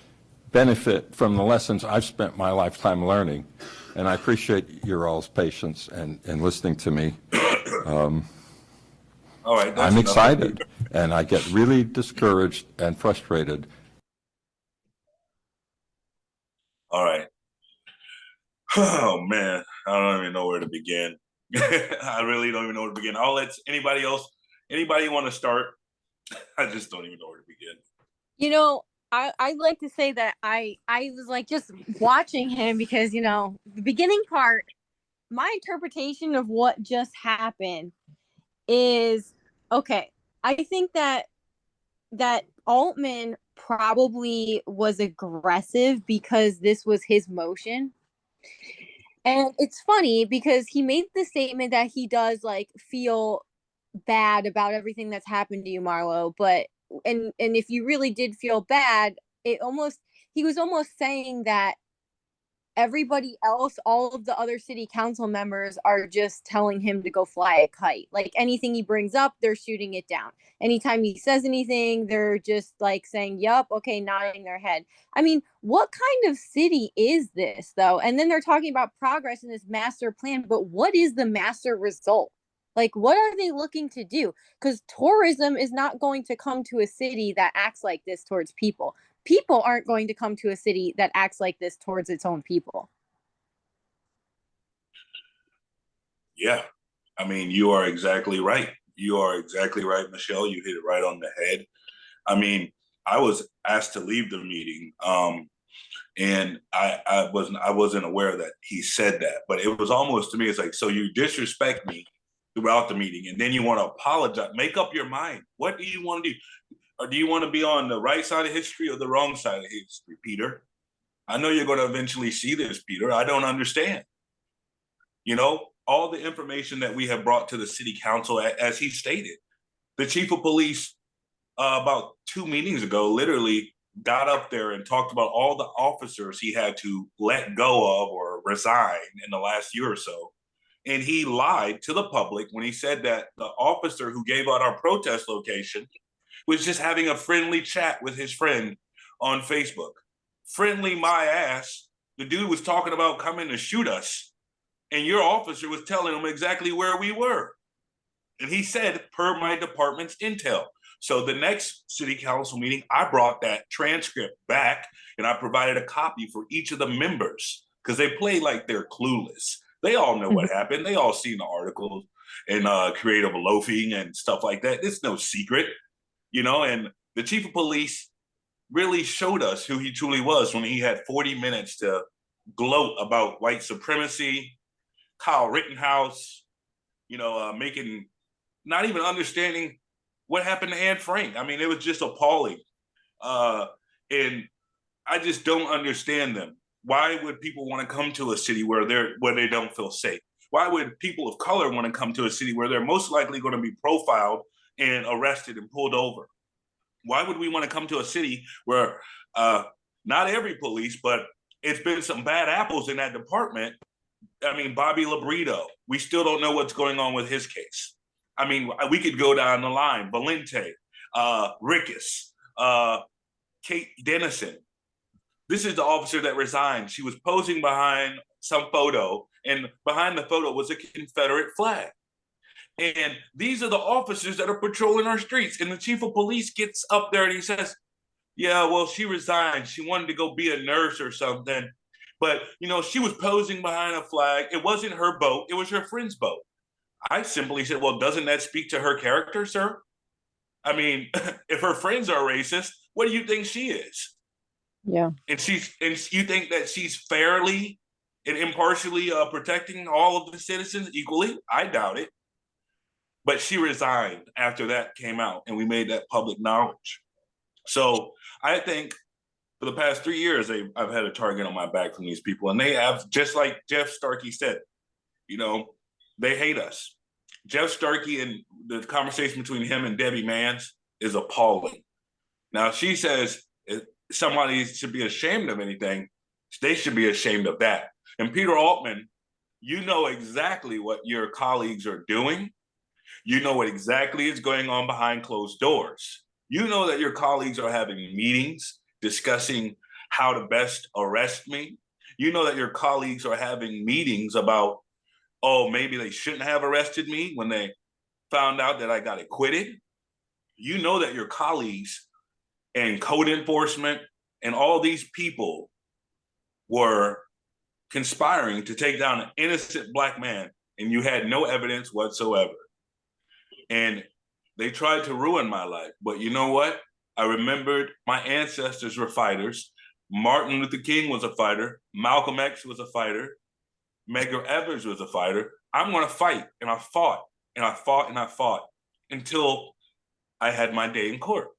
S8: benefit from the lessons I've spent my lifetime learning. And I appreciate your all's patience and listening to me.
S2: All right,
S8: I'm excited, and I get really discouraged and frustrated.
S2: All right. Oh man, I don't even know where to begin. I really don't even know where to begin. I'll let anybody want to start? I just don't even know where to begin.
S4: You know, I'd like to say that I was like just watching him because, you know, the beginning part, my interpretation of what just happened is, okay, I think that Altman probably was aggressive because this was his motion. And it's funny because he made the statement that he does like feel bad about everything that's happened to you, Marlo, but and if you really did feel bad, he was almost saying that everybody else, all of the other city council members are just telling him to go fly a kite. Like anything he brings up, they're shooting it down. Anytime he says anything, they're just like saying, yup, okay, nodding their head. I mean, what kind of city is this though? And then they're talking about progress in this master plan, but what is the master result? Like, what are they looking to do? Because tourism is not going to come to a city that acts like this towards people. People aren't going to come to a city that acts like this towards its own people.
S2: Yeah, I mean, you are exactly right. You are exactly right, Michelle. You hit it right on the head. I mean, I was asked to leave the meeting, and I wasn't aware that he said that, but it was almost to me, it's like, so you disrespect me throughout the meeting, and then you want to apologize. Make up your mind. What do you want to do? Or do you want to be on the right side of history or the wrong side of history, Peter? I know you're going to eventually see this, Peter. I don't understand. You know, all the information that we have brought to the city council, as he stated, the chief of police about 2 meetings ago literally got up there and talked about all the officers he had to let go of or resign in the last year or so. And he lied to the public when he said that the officer who gave out our protest location was just having a friendly chat with his friend on Facebook. Friendly my ass. The dude was talking about coming to shoot us, and your officer was telling him exactly where we were. And he said, per my department's intel. So the next city council meeting, I brought that transcript back and I provided a copy for each of the members because they play like they're clueless. They all know what happened. They all seen the articles and creative loafing and stuff like that. It's no secret. You know, and the chief of police really showed us who he truly was when he had 40 minutes to gloat about white supremacy, Kyle Rittenhouse, you know, not even understanding what happened to Anne Frank. I mean, it was just appalling. And I just don't understand them. Why would people want to come to a city where they don't feel safe? Why would people of color want to come to a city where they're most likely going to be profiled and arrested and pulled over? Why would we want to come to a city where not every police, but it's been some bad apples in that department? I mean, Bobby Labrito, we still don't know what's going on with his case. I mean, we could go down the line. Valente, Rickus, Kate Dennison. This is the officer that resigned. She was posing behind some photo, and behind the photo was a Confederate flag. And these are the officers that are patrolling our streets. And the chief of police gets up there and he says, yeah, well, she resigned. She wanted to go be a nurse or something. But, you know, she was posing behind a flag. It wasn't her boat. It was her friend's boat. I simply said, well, doesn't that speak to her character, sir? I mean, if her friends are racist, what do you think she is?
S4: Yeah.
S2: And you think that she's fairly and impartially protecting all of the citizens equally? I doubt it. But she resigned after that came out and we made that public knowledge. So I think for the past 3 years, I've had a target on my back from these people. And they have, just like Jeff Starkey said, you know, they hate us. Jeff Starkey and the conversation between him and Debbie Mans is appalling. Now, she says if somebody should be ashamed of anything, they should be ashamed of that. And Peter Altman, you know exactly what your colleagues are doing. You know what exactly is going on behind closed doors. You know that your colleagues are having meetings discussing how to best arrest me. You know that your colleagues are having meetings about, oh, maybe they shouldn't have arrested me when they found out that I got acquitted. You know that your colleagues and code enforcement and all these people were conspiring to take down an innocent Black man, and you had no evidence whatsoever. And they tried to ruin my life. But you know what? I remembered my ancestors were fighters. Martin Luther King was a fighter. Malcolm X was a fighter. Medgar Evers was a fighter. I'm going to fight. And I fought and I fought and I fought until I had my day in court.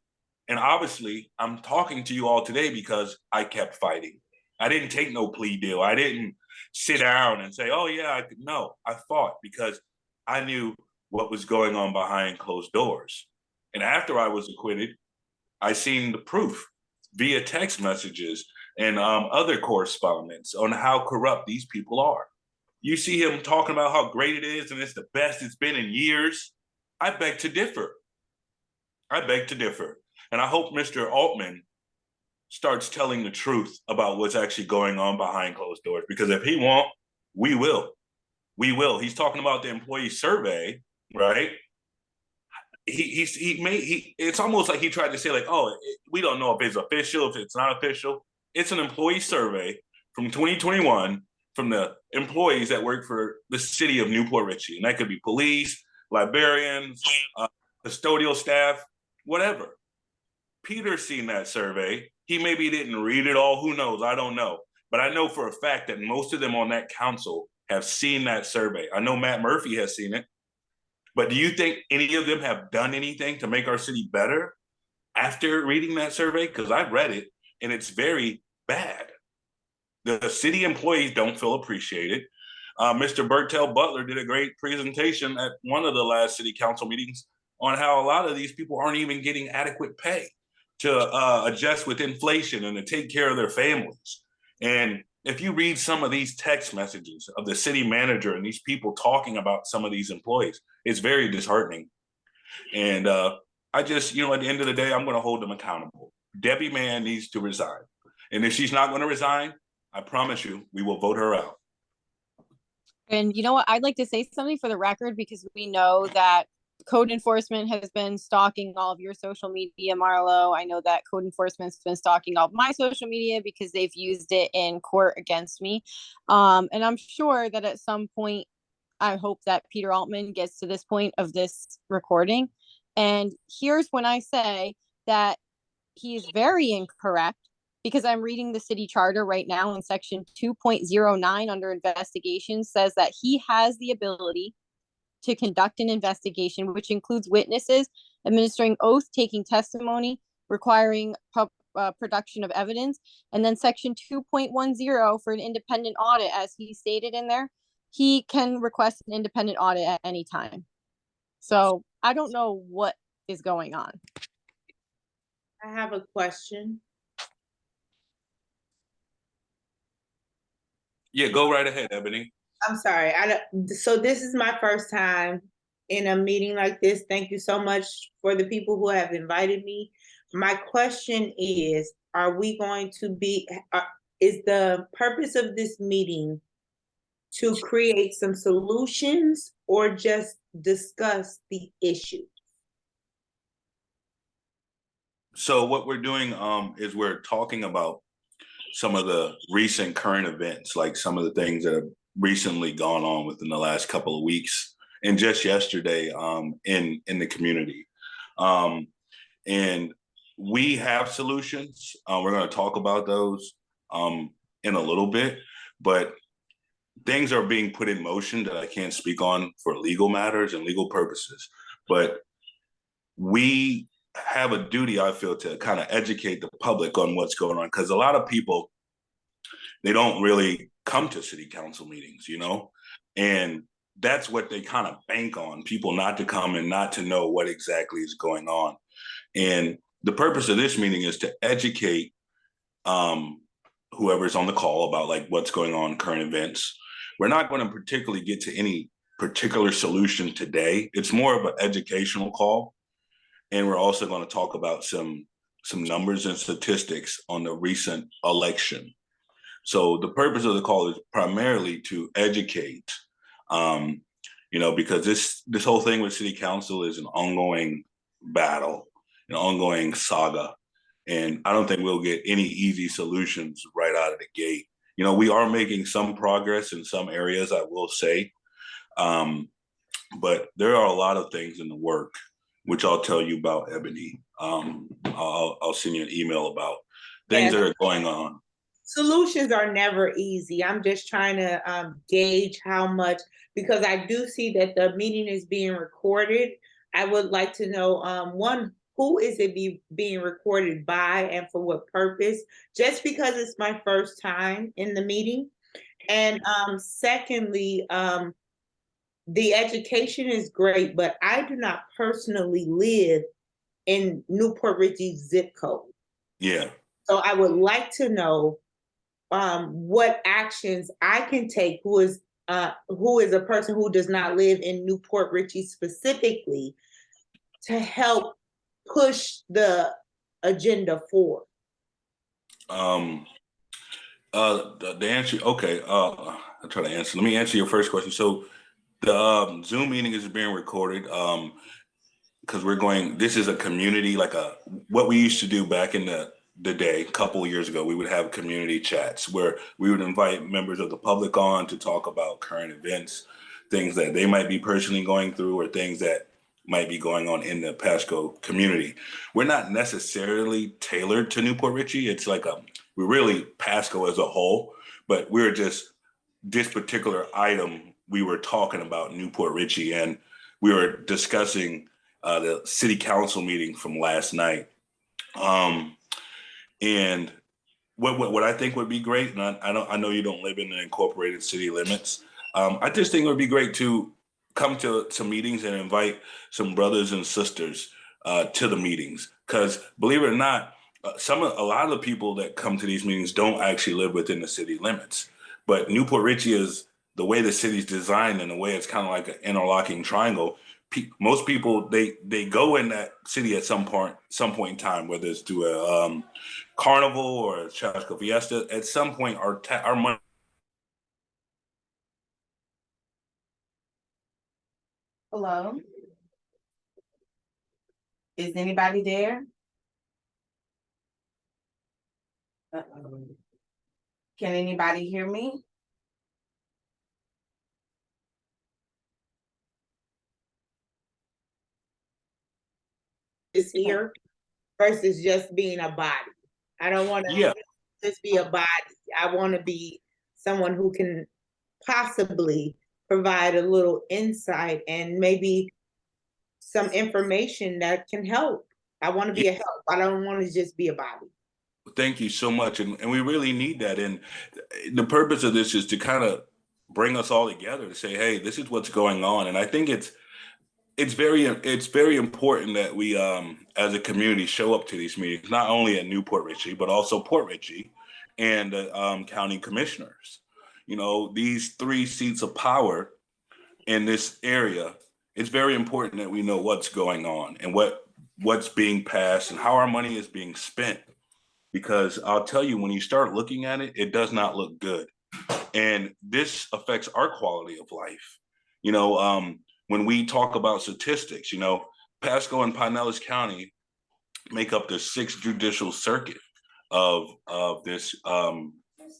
S2: And obviously, I'm talking to you all today because I kept fighting. I didn't take no plea deal. I didn't sit down and say, oh, yeah, no, I fought because I knew what was going on behind closed doors. And after I was acquitted, I seen the proof via text messages and other correspondence on how corrupt these people are. You see him talking about how great it is and it's the best it's been in years. I beg to differ. I beg to differ. And I hope Mr. Altman starts telling the truth about what's actually going on behind closed doors, because if he won't, we will. We will. He's talking about the employee survey, right? It's almost like he tried to say like, oh, we don't know if it's official, if it's not official. It's an employee survey from 2021 from the employees that work for the city of Port Richey. And that could be police, librarians, custodial staff, whatever. Peter's seen that survey. He maybe didn't read it all. Who knows? I don't know. But I know for a fact that most of them on that council have seen that survey. I know Matt Murphy has seen it. But do you think any of them have done anything to make our city better after reading that survey? Because I've read it and it's very bad. The city employees don't feel appreciated. Mr. Bertel Butler did a great presentation at one of the last city council meetings on how a lot of these people aren't even getting adequate pay to adjust with inflation and to take care of their families. And if you read some of these text messages of the city manager and these people talking about some of these employees, it's very disheartening. And I just, at the end of the day, I'm going to hold them accountable. Debbie Mann needs to resign. And if she's not going to resign, I promise you, we will vote her out.
S4: And you know what? I'd like to say something for the record, because we know that code enforcement has been stalking all of your social media, Marlo. I know that code enforcement's been stalking all of my social media because they've used it in court against me. And I'm sure that at some point, I hope that Peter Altman gets to this point of this recording. And here's when I say that he is very incorrect, because I'm reading the city charter right now, in section 2.09 under investigations says that he has the ability to conduct an investigation, which includes witnesses, administering oath, taking testimony, requiring production of evidence. And then section 2.10 for an independent audit, as he stated in there, he can request an independent audit at any time. So I don't know what is going on.
S1: I have a question.
S2: Yeah, go right ahead, Ebony.
S1: I'm sorry. So this is my first time in a meeting like this. Thank you so much for the people who have invited me. My question is, is the purpose of this meeting to create some solutions or just discuss the issue?
S2: So what we're doing is we're talking about some of the recent current events, like some of the things that have recently gone on within the last couple of weeks and just yesterday in the community. And we have solutions. We're going to talk about those in a little bit, but things are being put in motion that I can't speak on for legal matters and legal purposes. But we have a duty, I feel, to kind of educate the public on what's going on, because a lot of people, they don't really come to city council meetings, and that's what they kind of bank on, people not to come and not to know what exactly is going on. And the purpose of this meeting is to educate whoever's on the call about like what's going on, current events. We're not going to particularly get to any particular solution today. It's more of an educational call. And we're also going to talk about some numbers and statistics on the recent election. So the purpose of the call is primarily to educate, because this whole thing with city council is an ongoing battle, an ongoing saga. And I don't think we'll get any easy solutions right out of the gate. We are making some progress in some areas, I will say. But there are a lot of things in the work, which I'll tell you about, Ebony. I'll send you an email about things that are going on.
S1: Solutions are never easy. I'm just trying to gauge how much, because I do see that the meeting is being recorded. I would like to know, one, who is it being recorded by and for what purpose? Just because it's my first time in the meeting. And secondly,
S13: the education is great, but I do not personally live in Newport Richey zip code.
S2: Yeah.
S13: So I would like to know what actions I can take, who is a person who does not live in Newport Richey specifically, to help push the agenda forward.
S2: The answer, okay, I'll try to answer. Let me answer your first question. So the Zoom meeting is being recorded because this is a community, like what we used to do back in the day, a couple of years ago. We would have community chats where we would invite members of the public on to talk about current events, things that they might be personally going through, or things that might be going on in the Pasco community. We're not necessarily tailored to Newport Richey. It's like we're really Pasco as a whole, but we're just this particular item. We were talking about Newport Richey, and we were discussing the city council meeting from last night. And what I think would be great, and I know you don't live in the incorporated city limits. I just think it would be great to come to meetings and invite some brothers and sisters to the meetings, because believe it or not, a lot of the people that come to these meetings don't actually live within the city limits. But Newport Richey is the way the city's designed, and the way it's kind of like an interlocking triangle. Most people they go in that city at some point in time, whether it's to a carnival or a Chasco Fiesta. At some point, our money.
S1: Hello? Is anybody there? Uh-oh. Can anybody hear me?
S13: Is here versus just being a body. I don't want to just be a body. I want to be someone who can possibly provide a little insight and maybe some information that can help. I want to be a help. I don't want to just be a body.
S2: Thank you so much. And we really need that. And the purpose of this is to kind of bring us all together to say, hey, this is what's going on. And I think it's very important that we as a community show up to these meetings, not only at Newport Richey, but also Port Richey and county commissioners. You know, these 3 seats of power in this area, it's very important that we know what's going on and what's being passed and how our money is being spent. Because I'll tell you, when you start looking at it, it does not look good. And this affects our quality of life. You know, when we talk about statistics, you know, Pasco and Pinellas County make up the 6th judicial circuit of this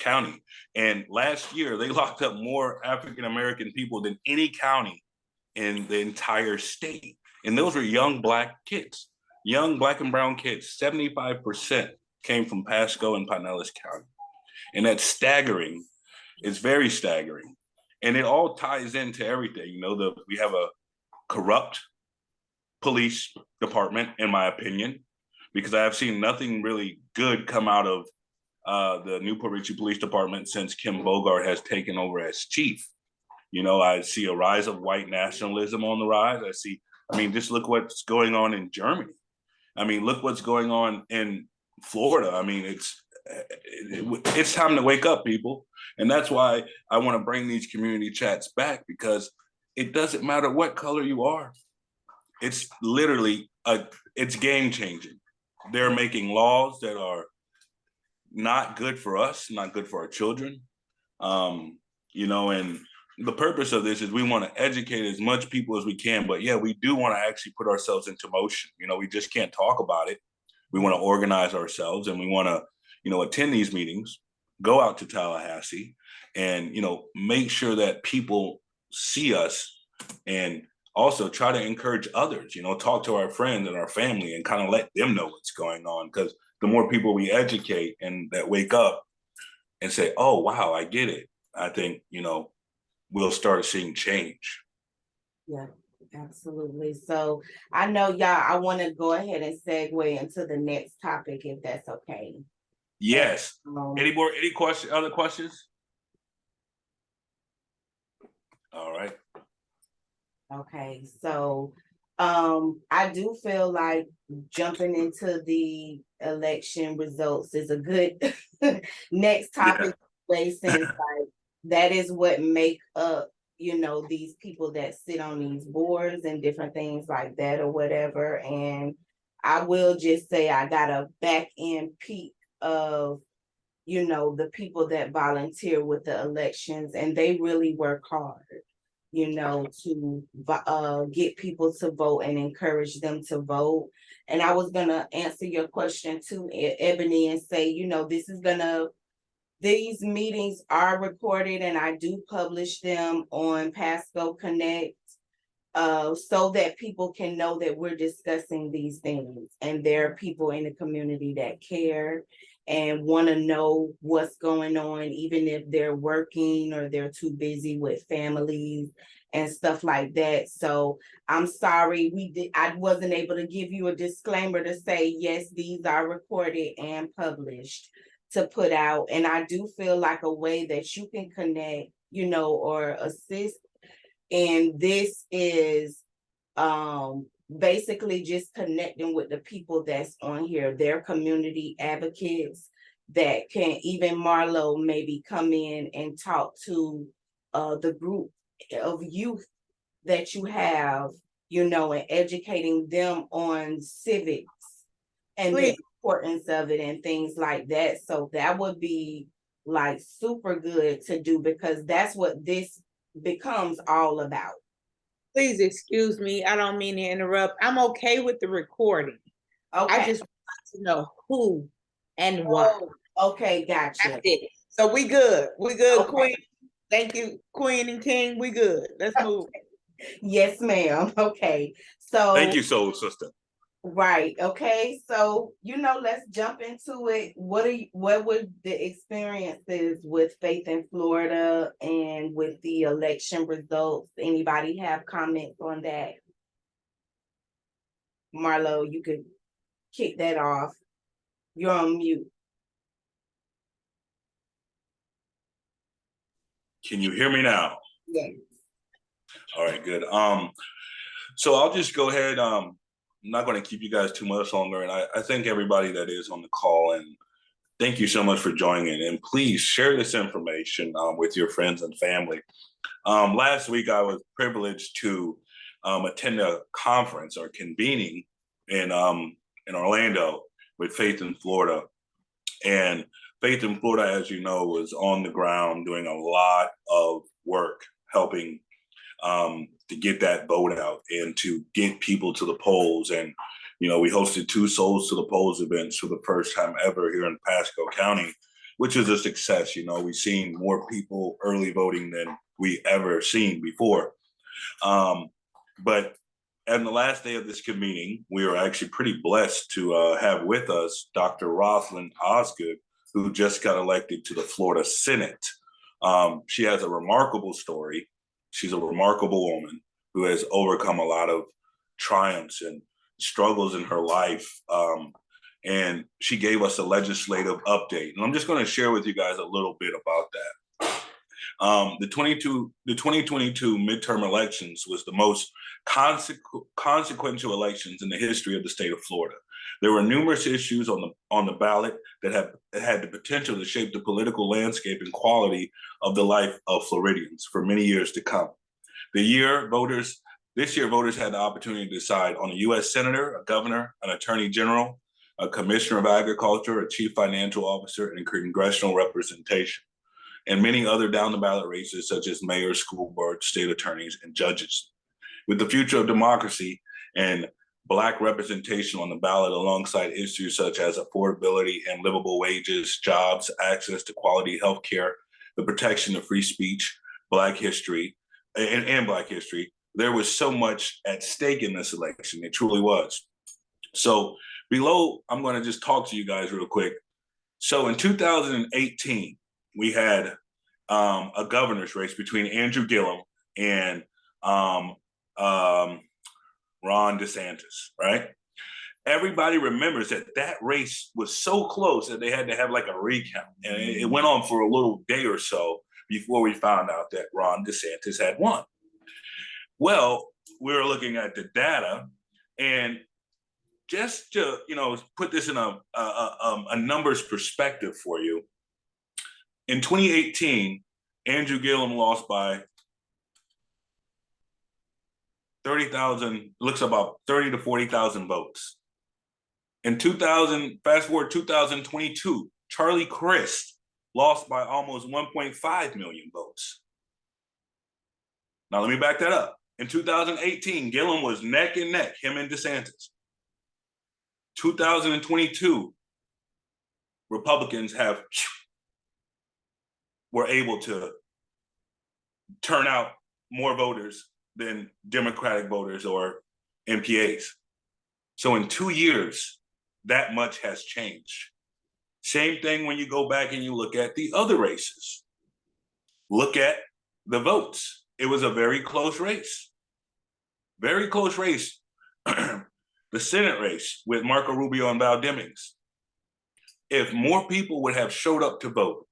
S2: county. And last year, they locked up more African-American people than any county in the entire state. And those were young Black kids, young Black and brown kids. 75% came from Pasco and Pinellas County. And that's staggering. It's very staggering. And it all ties into everything. You know, we have a corrupt police department, in my opinion, because I have seen nothing really good come out of the Newport Richey Police Department since Kim Bogart has taken over as chief. You know, I see a rise of white nationalism on the rise. Just look what's going on in Germany. I mean, look what's going on in Florida. I mean, it's time to wake up, people. And that's why I want to bring these community chats back, because it doesn't matter what color you are. It's literally, it's game changing. They're making laws that are not good for us, not good for our children. You know, and the purpose of this is we want to educate as much people as we can, but yeah, we do want to actually put ourselves into motion. You know, we just can't talk about it. We want to organize ourselves, and we want to, you know, attend these meetings, go out to Tallahassee, and, you know, make sure that people see us, and also try to encourage others, you know, talk to our friends and our family and kind of let them know what's going on. Because the more people we educate and that wake up and say, oh, wow, I get it, I think, you know, we'll start seeing change.
S1: Yeah, absolutely. So I know I want to go ahead and segue into the next topic, if that's okay.
S2: Yes. Any other questions? All right.
S1: Okay, so I do feel like jumping into the election results is a good next topic way, since like that is what make up, you know, these people that sit on these boards and different things like that or whatever. And I will just say I got a back end peek of, you know, the people that volunteer with the elections, and they really work hard, you know, to get people to vote and encourage them to vote. And I was gonna answer your question too, Ebony, and say, you know, these meetings are recorded, and I do publish them on Pasco Connect, so that people can know that we're discussing these things, and there are people in the community that care and want to know what's going on, even if they're working or they're too busy with families and stuff like that. So I'm sorry, I wasn't able to give you a disclaimer to say, yes, these are recorded and published to put out. And I do feel like a way that you can connect, you know, or assist. And this is basically just connecting with the people that's on here. They're community advocates that can, even Marlo maybe come in and talk to the group of youth that you have, you know, and educating them on civics and the importance of it and things like that. So that would be like super good to do, because that's what this becomes all about.
S13: Please excuse me, I don't mean to interrupt. I'm okay with the recording.
S1: Okay.
S13: I just want to know who and why.
S1: Okay, gotcha.
S13: That's it. So we good. We good,
S1: Okay.
S13: Queen. Thank you, Queen and King. We good. Let's move.
S1: Yes, ma'am. Okay. So
S2: Thank you, soul sister.
S1: right. Okay. So, you know, let's jump into it. What were the experiences with Faith in Florida and with the election results? Anybody have comments on that? Marlo, you could kick that off. You're on mute.
S2: Can you hear me now?
S1: Yes.
S2: All right, good. So I'll just go ahead. I'm not going to keep you guys too much longer. And I thank everybody that is on the call, and thank you so much for joining. And please share this information with your friends and family. Last week, I was privileged to attend a conference or convening in Orlando with Faith in Florida. And Faith in Florida, as you know, was on the ground doing a lot of work helping to get that vote out and to get people to the polls. And, you know, we hosted 2 Souls to the Polls events for the first time ever here in Pasco County, which is a success. You know, we've seen more people early voting than we ever seen before. But on the last day of this convening, we were actually pretty blessed to have with us Dr. Rosalind Osgood, who just got elected to the Florida Senate. She has a remarkable story. She's a remarkable woman who has overcome a lot of triumphs and struggles in her life. And she gave us a legislative update. And I'm just going to share with you guys a little bit about that. The 2022 midterm elections was the most consequential elections in the history of the state of Florida. There were numerous issues on the ballot that had the potential to shape the political landscape and quality of the life of Floridians for many years to come. This year, voters had the opportunity to decide on a U.S. Senator, a governor, an attorney general, a commissioner of agriculture, a chief financial officer, and congressional representation, and many other down-the-ballot races such as mayors, school boards, state attorneys, and judges. With the future of democracy and Black representation on the ballot alongside issues such as affordability and livable wages, jobs, access to quality health care, the protection of free speech, Black history, and Black history, there was so much at stake in this election. It truly was. So below, I'm going to just talk to you guys real quick. So in 2018, we had a governor's race between Andrew Gillum and Ron DeSantis, right? Everybody remembers that race was so close that they had to have like a recount. And it went on for a little day or so before we found out that Ron DeSantis had won. Well, we're looking at the data, and just to, you know, put this in a numbers perspective for you. In 2018, Andrew Gillum lost by 30,000, looks about 30 to 40,000 votes. In 2000, fast forward 2022, Charlie Crist lost by almost 1.5 million votes. Now let me back that up. In 2018, Gillum was neck and neck, him and DeSantis. 2022, Republicans were able to turn out more voters than Democratic voters or MPAs. So in 2 years, that much has changed. Same thing when you go back and you look at the other races. Look at the votes. It was a very close race. Very close race. The Senate race with Marco Rubio and Val Demings. If more people would have showed up to vote,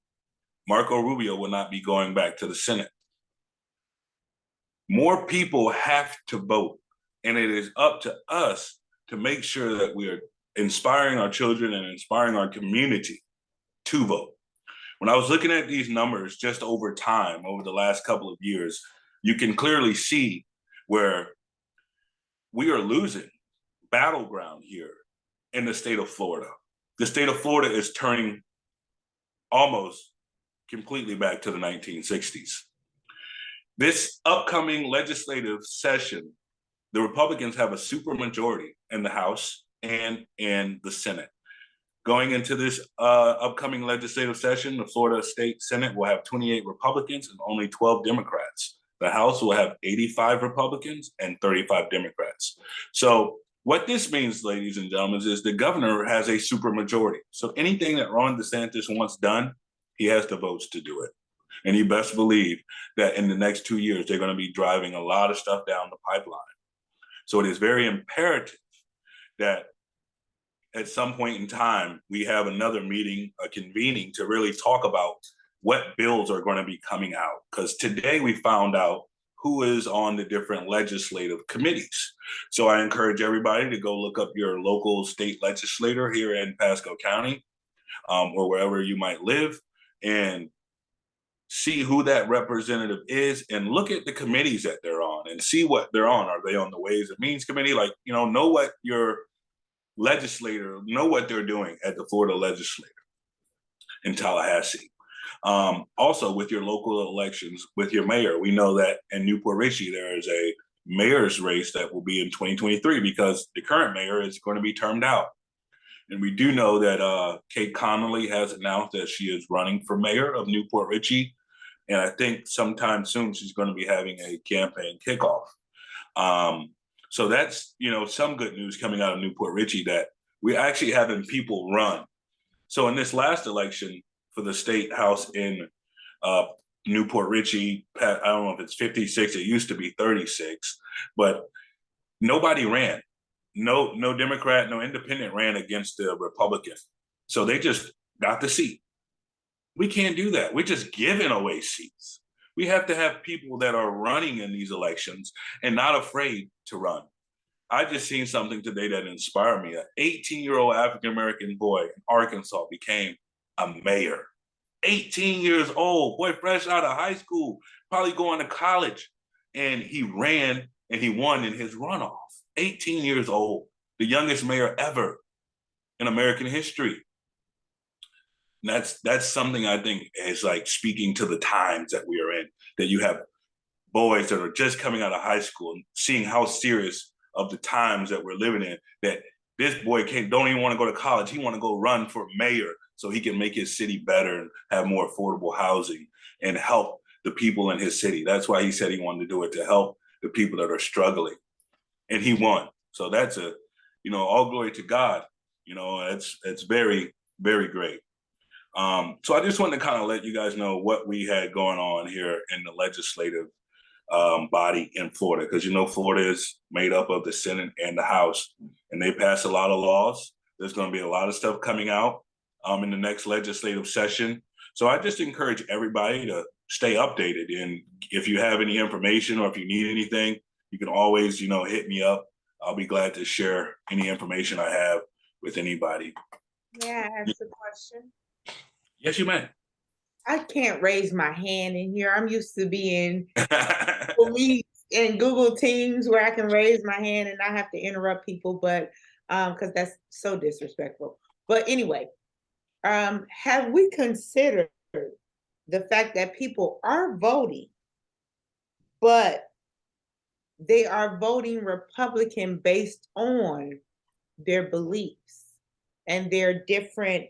S2: Marco Rubio would not be going back to the Senate. More people have to vote, and it is up to us to make sure that we are inspiring our children and inspiring our community to vote. When I was looking at these numbers just over time, over the last couple of years, you can clearly see where we are losing battleground here in the state of Florida. The state of Florida is turning almost completely back to the 1960s. This upcoming legislative session, the Republicans have a supermajority in the House and in the Senate. Going into this upcoming legislative session, the Florida State Senate will have 28 Republicans and only 12 Democrats. The House will have 85 Republicans and 35 Democrats. So what this means, ladies and gentlemen, is the governor has a supermajority. So anything that Ron DeSantis wants done, he has the votes to do it. And you best believe that in the next 2 years, they're going to be driving a lot of stuff down the pipeline. So it is very imperative that at some point in time, we have another meeting, a convening to really talk about what bills are going to be coming out. Because today we found out who is on the different legislative committees. So I encourage everybody to go look up your local state legislator here in Pasco County or wherever you might live and see who that representative is and look at the committees that they're on and see what they're on. Are they on the Ways and Means Committee? Like, you know what your legislator, know what they're doing at the Florida legislature in Tallahassee. Also with your local elections, with your mayor, we know that in Newport Richey, there is a mayor's race that will be in 2023 because the current mayor is going to be termed out. And we do know that Kate Connolly has announced that she is running for mayor of Newport Richey. And I think sometime soon she's going to be having a campaign kickoff. So that's, some good news coming out of Newport Richey that we're actually having people run. So in this last election for the state house in Newport Richey, I don't know if it's 56, it used to be 36, but nobody ran. No Democrat, no independent ran against the Republican. So they just got the seat. We can't do that. We're just giving away seats. We have to have people that are running in these elections and not afraid to run. I just seen something today that inspired me. An 18-year-old African-American boy in Arkansas became a mayor. 18 years old, boy, fresh out of high school, probably going to college. And he ran and he won in his runoff. 18 years old, the youngest mayor ever in American history. And that's something I think is like speaking to the times that we are in, that you have boys that are just coming out of high school and seeing how serious of the times that we're living in, that this boy don't even want to go to college. He want to go run for mayor so he can make his city better and have more affordable housing and help the people in his city. That's why he said he wanted to do it, to help the people that are struggling. And he won. So that's all glory to God. It's very, very great. So I just wanted to kind of let you guys know what we had going on here in the legislative body in Florida, because Florida is made up of the Senate and the House, and they pass a lot of laws. There's going to be a lot of stuff coming out in the next legislative session. So I just encourage everybody to stay updated. And if you have any information or if you need anything, you can always, hit me up. I'll be glad to share any information I have with anybody.
S13: May I ask a question?
S2: Yes, you may.
S13: I can't raise my hand in here. I'm used to being police in Google Teams where I can raise my hand and not have to interrupt people, but because that's so disrespectful. But anyway, have we considered the fact that people are voting, but they are voting Republican based on their beliefs and their different,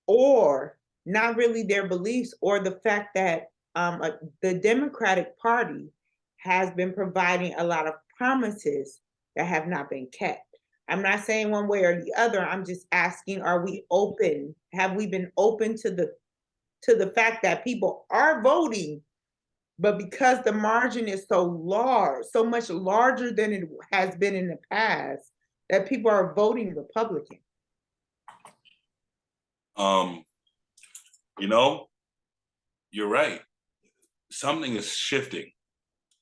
S13: or not really their beliefs, or the fact that the Democratic Party has been providing a lot of promises that have not been kept. I'm not saying one way or the other. I'm just asking, are we open? Have we been open to the fact that people are voting, but because the margin is so large, so much larger than it has been in the past, that people are voting Republican?
S2: You're right. Something is shifting.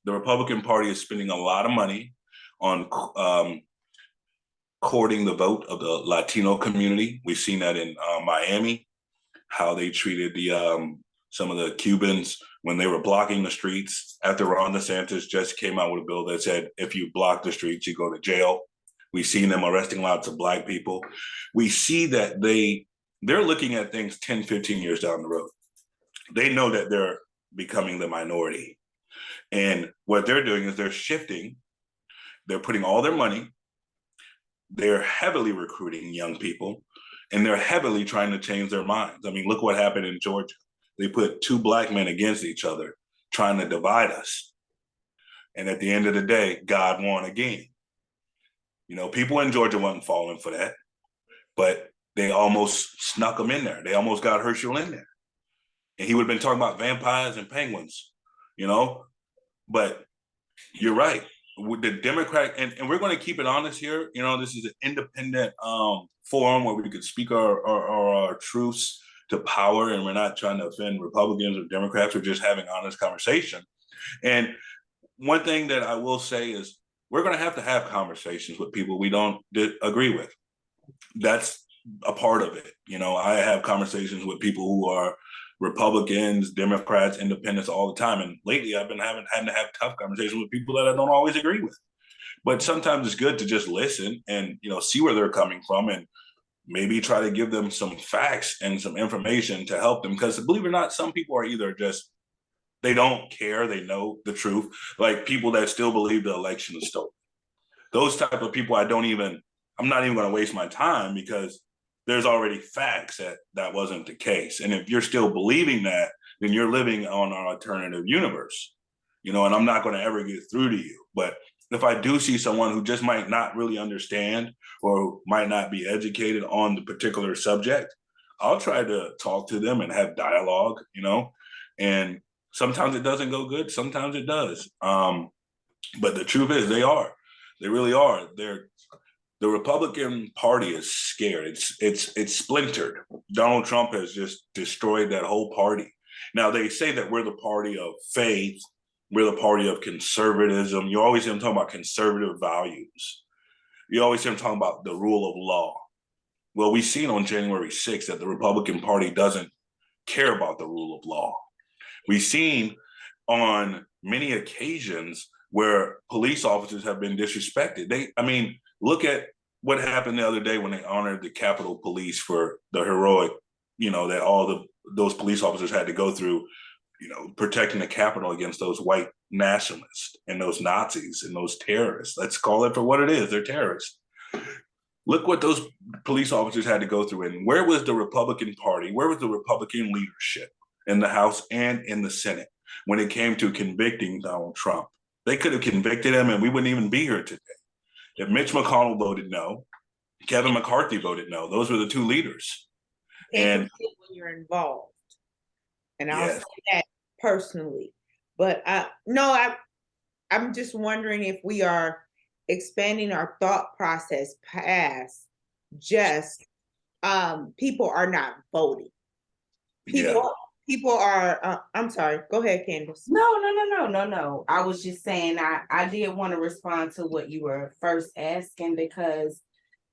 S2: The Republican Party is spending a lot of money on courting the vote of the Latino community. We've seen that in Miami, how they treated some of the Cubans when they were blocking the streets. After Ron DeSantis just came out with a bill that said, if you block the streets, you go to jail. We've seen them arresting lots of Black people. We see that they're looking at things 10, 15 years down the road. They know that they're becoming the minority. And what they're doing is they're shifting. They're putting all their money. They're heavily recruiting young people, and they're heavily trying to change their minds. I mean, look what happened in Georgia. They put two Black men against each other, trying to divide us. And at the end of the day, God won again. People in Georgia wasn't falling for that, but they almost snuck him in there. They almost got Herschel in there. And he would have been talking about vampires and penguins, But you're right. With the Democratic, and we're going to keep it honest here. This is an independent forum where we could speak our truths to power, and we're not trying to offend Republicans or Democrats. We're just having honest conversation. And one thing that I will say is we're going to have conversations with people we don't agree with. That's a part of it. I have conversations with people who are Republicans, Democrats, independents all the time. And lately I've been having to have tough conversations with people that I don't always agree with. But sometimes it's good to just listen and, see where they're coming from and maybe try to give them some facts and some information to help them. Because believe it or not, some people are either just, they don't care, they know the truth. Like people that still believe the election is stolen. Those type of people I'm not even going to waste my time because there's already facts that wasn't the case. And if you're still believing that, then you're living on an alternative universe, and I'm not going to ever get through to you. But if I do see someone who just might not really understand or might not be educated on the particular subject, I'll try to talk to them and have dialogue, and sometimes it doesn't go good. Sometimes it does. But the truth is they really are. The Republican Party is scared. It's splintered. Donald Trump has just destroyed that whole party. Now they say that we're the party of faith. We're the party of conservatism. You always hear them talking about conservative values. You always hear them talking about the rule of law. Well, we've seen on January 6th that the Republican Party doesn't care about the rule of law. We've seen on many occasions where police officers have been disrespected. Look at what happened the other day when they honored the Capitol Police for the heroic, that all those police officers had to go through, protecting the Capitol against those white nationalists and those Nazis and those terrorists. Let's call it for what it is. They're terrorists. Look what those police officers had to go through. And where was the Republican Party? Where was the Republican leadership in the House and in the Senate when it came to convicting Donald Trump? They could have convicted him and we wouldn't even be here today. If Mitch McConnell voted no, Kevin McCarthy voted no. Those were the two leaders. And
S13: when you're involved, and I'll say that personally. But I'm just wondering if we are expanding our thought process past just people are not voting. People people are, I'm sorry, go ahead, Candace.
S1: No. I was just saying, I did want to respond to what you were first asking, because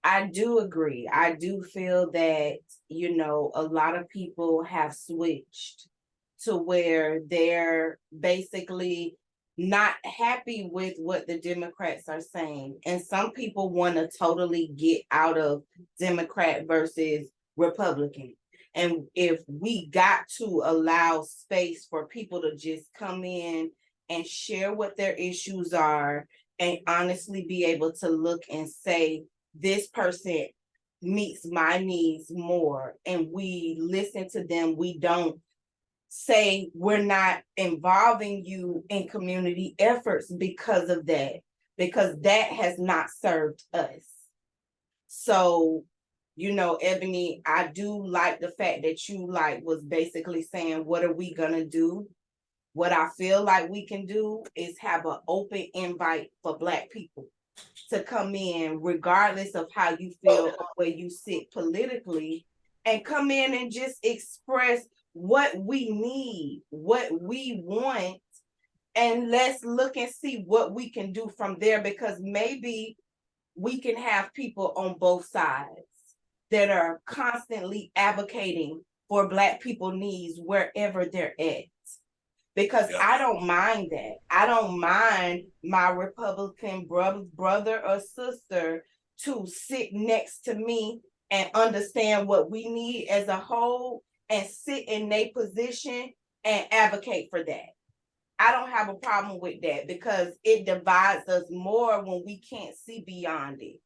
S1: I do agree. I do feel that, a lot of people have switched to where they're basically not happy with what the Democrats are saying. And some people want to totally get out of Democrat versus Republican. And if we got to allow space for people to just come in and share what their issues are, and honestly be able to look and say, this person meets my needs more, and we listen to them, we don't say we're not involving you in community efforts because of that, because that has not served us. So, Ebony, I do like the fact that you was basically saying, what are we gonna do? What I feel like we can do is have an open invite for Black people to come in, regardless of how you feel or where you sit politically, and come in and just express what we need, what we want, and let's look and see what we can do from there, because maybe we can have people on both sides that are constantly advocating for Black people needs wherever they're at. Because I don't mind that. I don't mind my Republican brother or sister to sit next to me and understand what we need as a whole and sit in their position and advocate for that. I don't have a problem with that, because it divides us more when we can't see beyond it.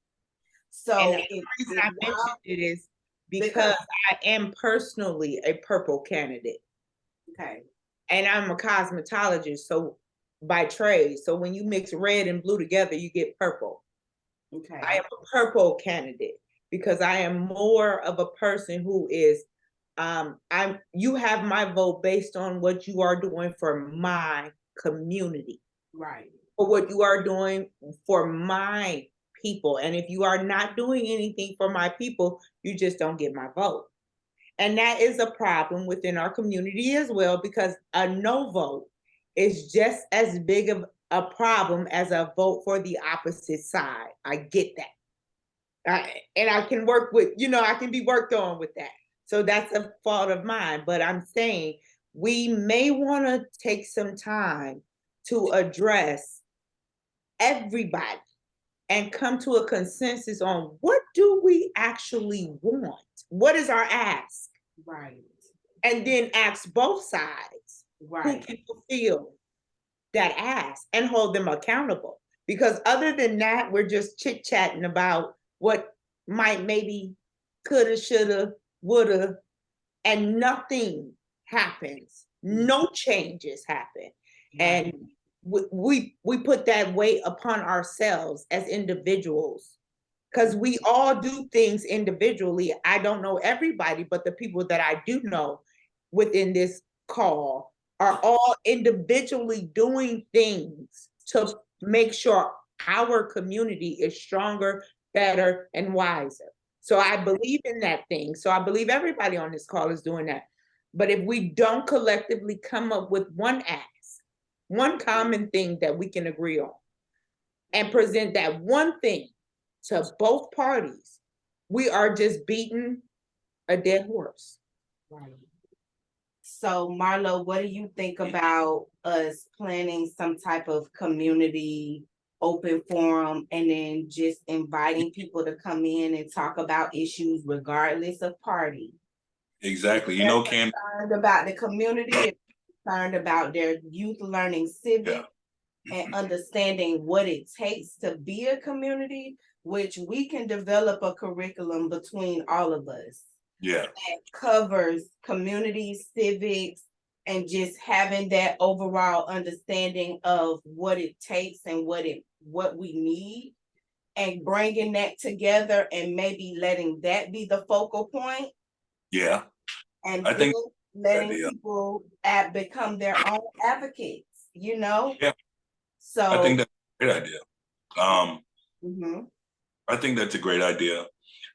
S1: So
S13: And the reason I mentioned it is because I am personally a purple candidate.
S1: Okay.
S13: And I'm a cosmetologist, so by trade. So when you mix red and blue together, you get purple.
S1: Okay.
S13: I am a purple candidate because I am more of a person who is, you have my vote based on what you are doing for my community.
S1: Right.
S13: For what you are doing for my people. And if you are not doing anything for my people, you just don't get my vote. And that is a problem within our community as well, because a no vote is just as big of a problem as a vote for the opposite side. I get that. And I can work with, I can be worked on with that. So that's a fault of mine. But I'm saying we may want to take some time to address everybody and come to a consensus on what do we actually want? What is our ask?
S1: Right.
S13: And then ask both sides who can fulfill that ask and hold them accountable. Because other than that, we're just chit-chatting about what might, maybe, coulda, shoulda, woulda, and nothing happens. No changes happen. And we put that weight upon ourselves as individuals, because we all do things individually. I don't know everybody, but the people that I do know within this call are all individually doing things to make sure our community is stronger, better, and wiser. So I believe in that thing. So I believe everybody on this call is doing that. But if we don't collectively come up with one ask, one common thing that we can agree on, and present that one thing to both parties, we are just beating a dead horse.
S1: Right. So Marlo, what do you think about us planning some type of community open forum and then just inviting people to come in and talk about issues regardless of party?
S2: Exactly.
S1: Concerned about the community, concerned about their youth learning civic and understanding what it takes to be a community, which we can develop a curriculum between all of us.
S2: Yeah.
S1: That covers community civics and just having that overall understanding of what it takes and what we need, and bringing that together and maybe letting that be the focal point.
S2: Yeah.
S1: And
S2: I think
S1: letting people become their own advocates,
S2: Yeah.
S1: So
S2: I think that's a great idea.
S1: Mm-hmm.
S2: I think that's a great idea.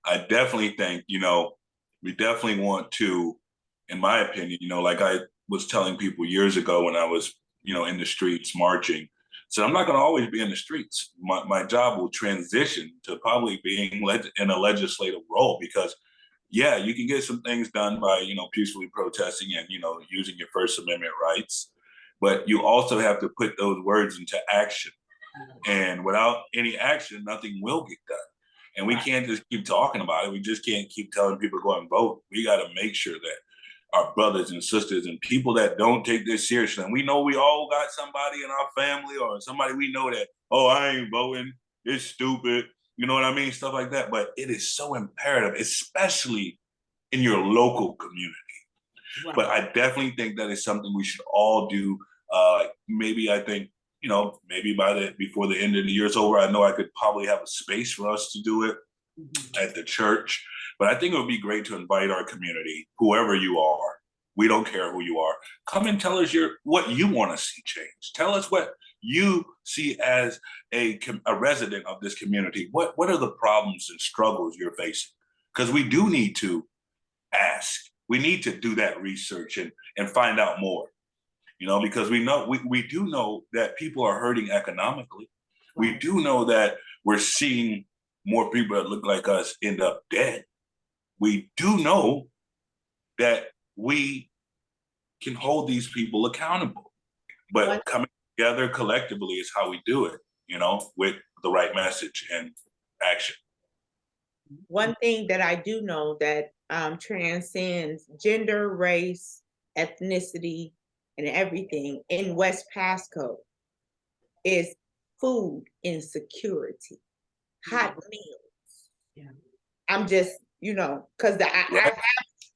S2: I definitely think, we definitely want to in my opinion, like I was telling people years ago when I was, in the streets marching, so I'm not going to always be in the streets. My job will transition to probably being in a legislative role, because yeah, you can get some things done by, peacefully protesting and, using your First Amendment rights, but you also have to put those words into action. And without any action, nothing will get done. And we can't just keep talking about it. We just can't keep telling people to go and vote. We got to make sure that our brothers and sisters and people that don't take this seriously, and we know we all got somebody in our family or somebody we know that, oh, I ain't voting, it's stupid, you know what I mean? Stuff like that. But it is so imperative, especially in your local community. Right. But I definitely think that is something we should all do. Maybe I think, maybe before the end of the year is over, I know I could probably have a space for us to do it at the church. But I think it would be great to invite our community, whoever you are, we don't care who you are, come and tell us what you want to see change. Tell us what you see as a resident of this community. What are the problems and struggles you're facing? Because we do need to ask. We need to do that research and find out more, because we do know that people are hurting economically. We do know that we're seeing more people that look like us end up dead. We do know that we can hold these people accountable, but coming together collectively is how we do it, with the right message and action.
S13: One thing that I do know that transcends gender, race, ethnicity, and everything in West Pasco is food insecurity, hot meals. Yeah. I'm just, because I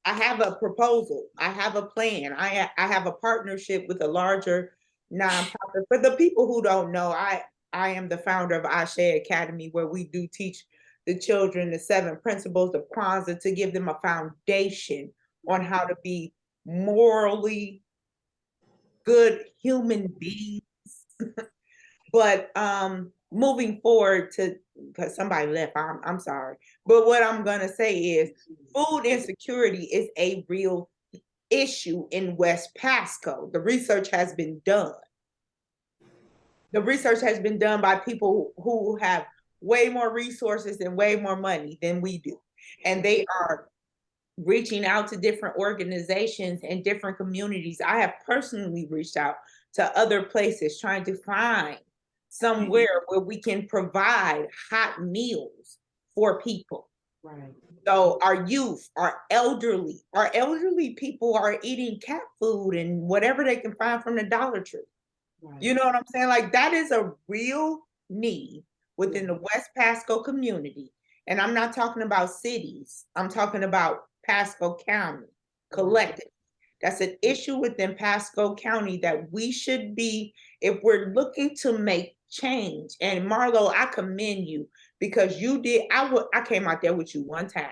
S13: have a proposal, I have a plan, I have a partnership with a larger nonprofit. For the people who don't know, I am the founder of Ashe Academy, where we do teach the children the 7 principles of Kwanzaa to give them a foundation on how to be morally good human beings. But moving forward because somebody left, I'm sorry. But what I'm gonna say is food insecurity is a real issue in West Pasco. The research has been done. The research has been done by people who have way more resources and way more money than we do. And they are reaching out to different organizations and different communities. I have personally reached out to other places trying to find somewhere where we can provide hot meals for people. Right. So our youth, our elderly people are eating cat food and whatever they can find from the Dollar Tree. Right. You know what I'm saying? Like, that is a real need within the West Pasco community. And I'm not talking about cities. I'm talking about Pasco County collectively. That's an issue within Pasco County that we should be, if we're looking to make change. And Marlo, I commend you because you did. I came out there with you one time.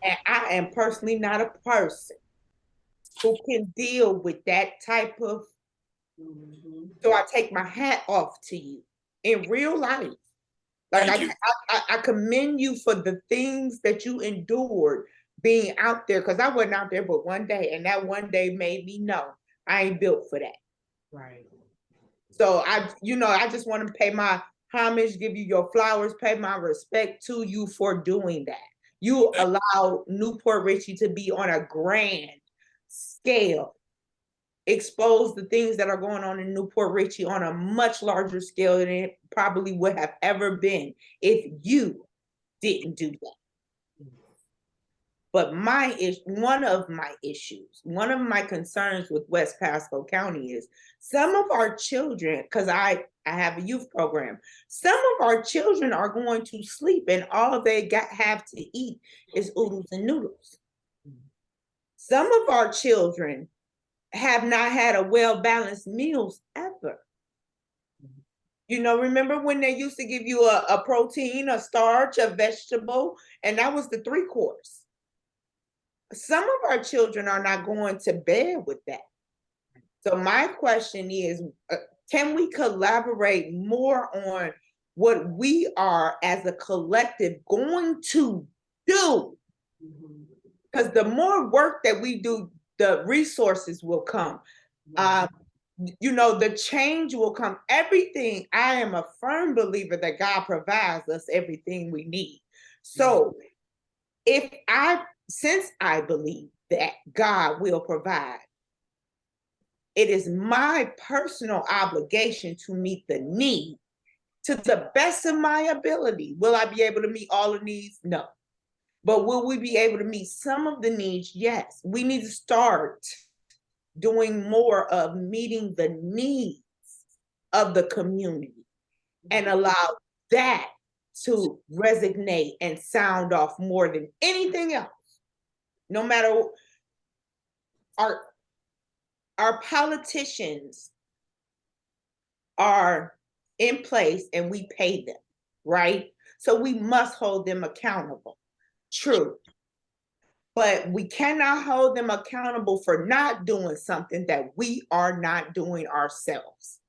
S13: And I am personally not a person who can deal with that type of, so I take my hat off to you in real life. Like, I commend you for the things that you endured being out there, because I wasn't out there but one day, and that one day made me know I ain't built for that. Right. So I just want to pay my homage, give you your flowers, pay my respect to you for doing that. You allow Port Richey to be on a grand scale, expose the things that are going on in Port Richey on a much larger scale than it probably would have ever been if you didn't do that. But one of my concerns with West Pasco County is some of our children, because I have a youth program, some of our children are going to sleep and all they have to eat is oodles and noodles. Some of our children have not had a well-balanced meals ever. Remember when they used to give you a protein, a starch, a vegetable, and that was the 3-course. Some of our children are not going to bed with that. So my question is, can we collaborate more on what we are as a collective going to do Because the more work that we do, the resources will come. The change will come. Everything, I am a firm believer that God provides us everything we need. So since I believe that God will provide, it is my personal obligation to meet the need to the best of my ability. Will I be able to meet all the needs? No. But will we be able to meet some of the needs? Yes. We need to start doing more of meeting the needs of the community and allow that to resonate and sound off more than anything else. No matter our politicians are in place and we pay them, right? So we must hold them accountable. True. But we cannot hold them accountable for not doing something that we are not doing ourselves.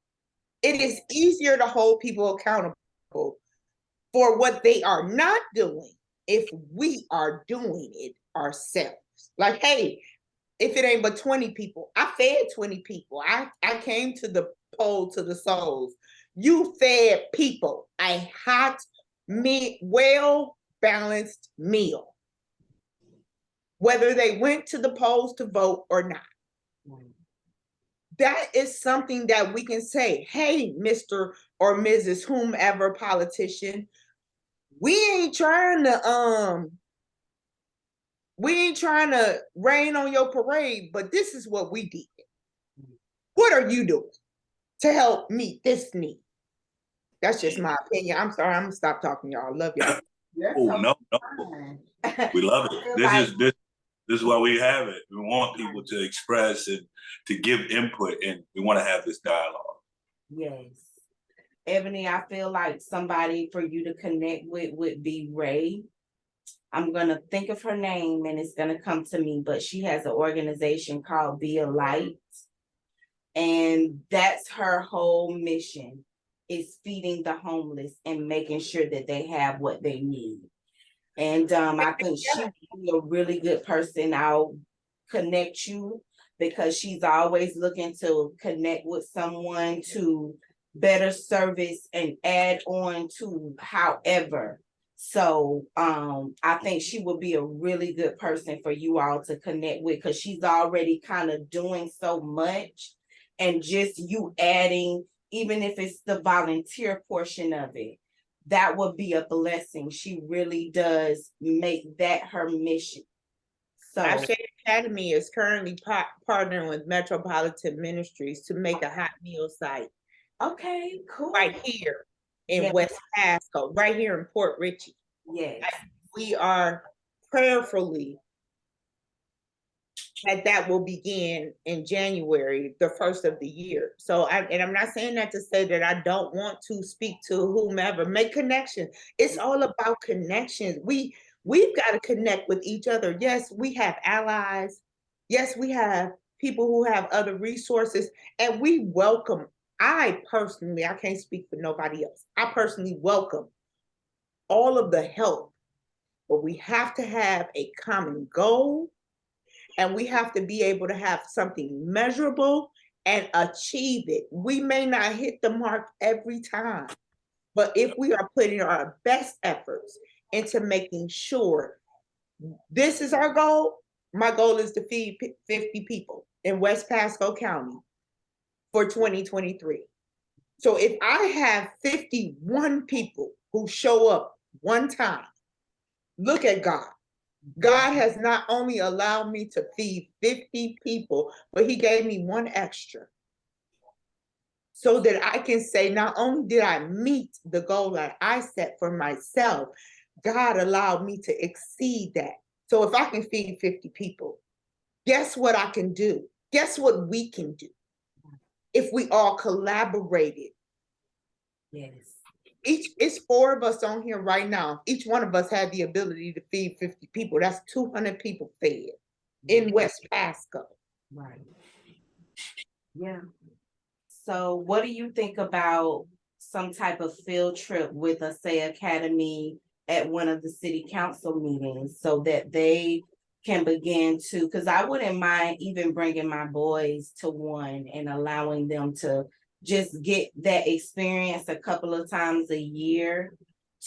S13: It is easier to hold people accountable for what they are not doing if we are doing it ourselves. Like, hey, if it ain't but 20 people, I fed 20 people. I came to the poll to the souls. You fed people a hot, well-balanced meal, whether they went to the polls to vote or not. That is something that we can say, hey, Mr. or Mrs. whomever politician, we ain't trying to rain on your parade, but this is what we did. What are you doing to help meet this need? That's just my opinion. I'm sorry, I'm gonna stop talking, y'all. Love y'all.
S2: Oh, no. We love it. This is why we have it. We want people to express and to give input, and we want to have this dialogue.
S1: Yes. Ebony, I feel like somebody for you to connect with would be Ray. I'm going to think of her name and it's going to come to me, but she has an organization called Be a Light. And that's her whole mission, is feeding the homeless and making sure that they have what they need. And I think she would be a really good person. I'll connect you because she's always looking to connect with someone to better service and add on to however. So I think she would be a really good person for you all to connect with because she's already kind of doing so much, and just you adding, even if it's the volunteer portion of it, that would be a blessing. She really does make that her mission. So
S13: Pasco Academy is currently partnering with Metropolitan Ministries to make a hot meal site.
S1: Okay, cool.
S13: Right here in West Pasco, right here in Port Richey.
S1: Yes.
S13: We are prayerfully that will begin in January, the first of the year. So I'm not saying that to say that I don't want to speak to whomever, make connections. It's all about connections. We've got to connect with each other. Yes, we have allies. Yes, we have people who have other resources, and we welcome. I can't speak for nobody else. I personally welcome all of the help, but we have to have a common goal, and we have to be able to have something measurable and achieve it. We may not hit the mark every time, but if we are putting our best efforts into making sure this is our goal, my goal is to feed 50 people in West Pasco County for 2023. So if I have 51 people who show up one time, look at God. God has not only allowed me to feed 50 people, but he gave me one extra so that I can say, not only did I meet the goal that I set for myself, God allowed me to exceed that. So if I can feed 50 people, guess what I can do? Guess what we can do if we all collaborated?
S1: Yes.
S13: It's 4 of us on here right now. Each one of us had the ability to feed 50 people. That's 200 people fed in West Pasco.
S1: Right. Yeah. So what do you think about some type of field trip with a, say, academy at one of the city council meetings so that they can begin to, because I wouldn't mind even bringing my boys to one and allowing them to just get that experience a couple of times a year,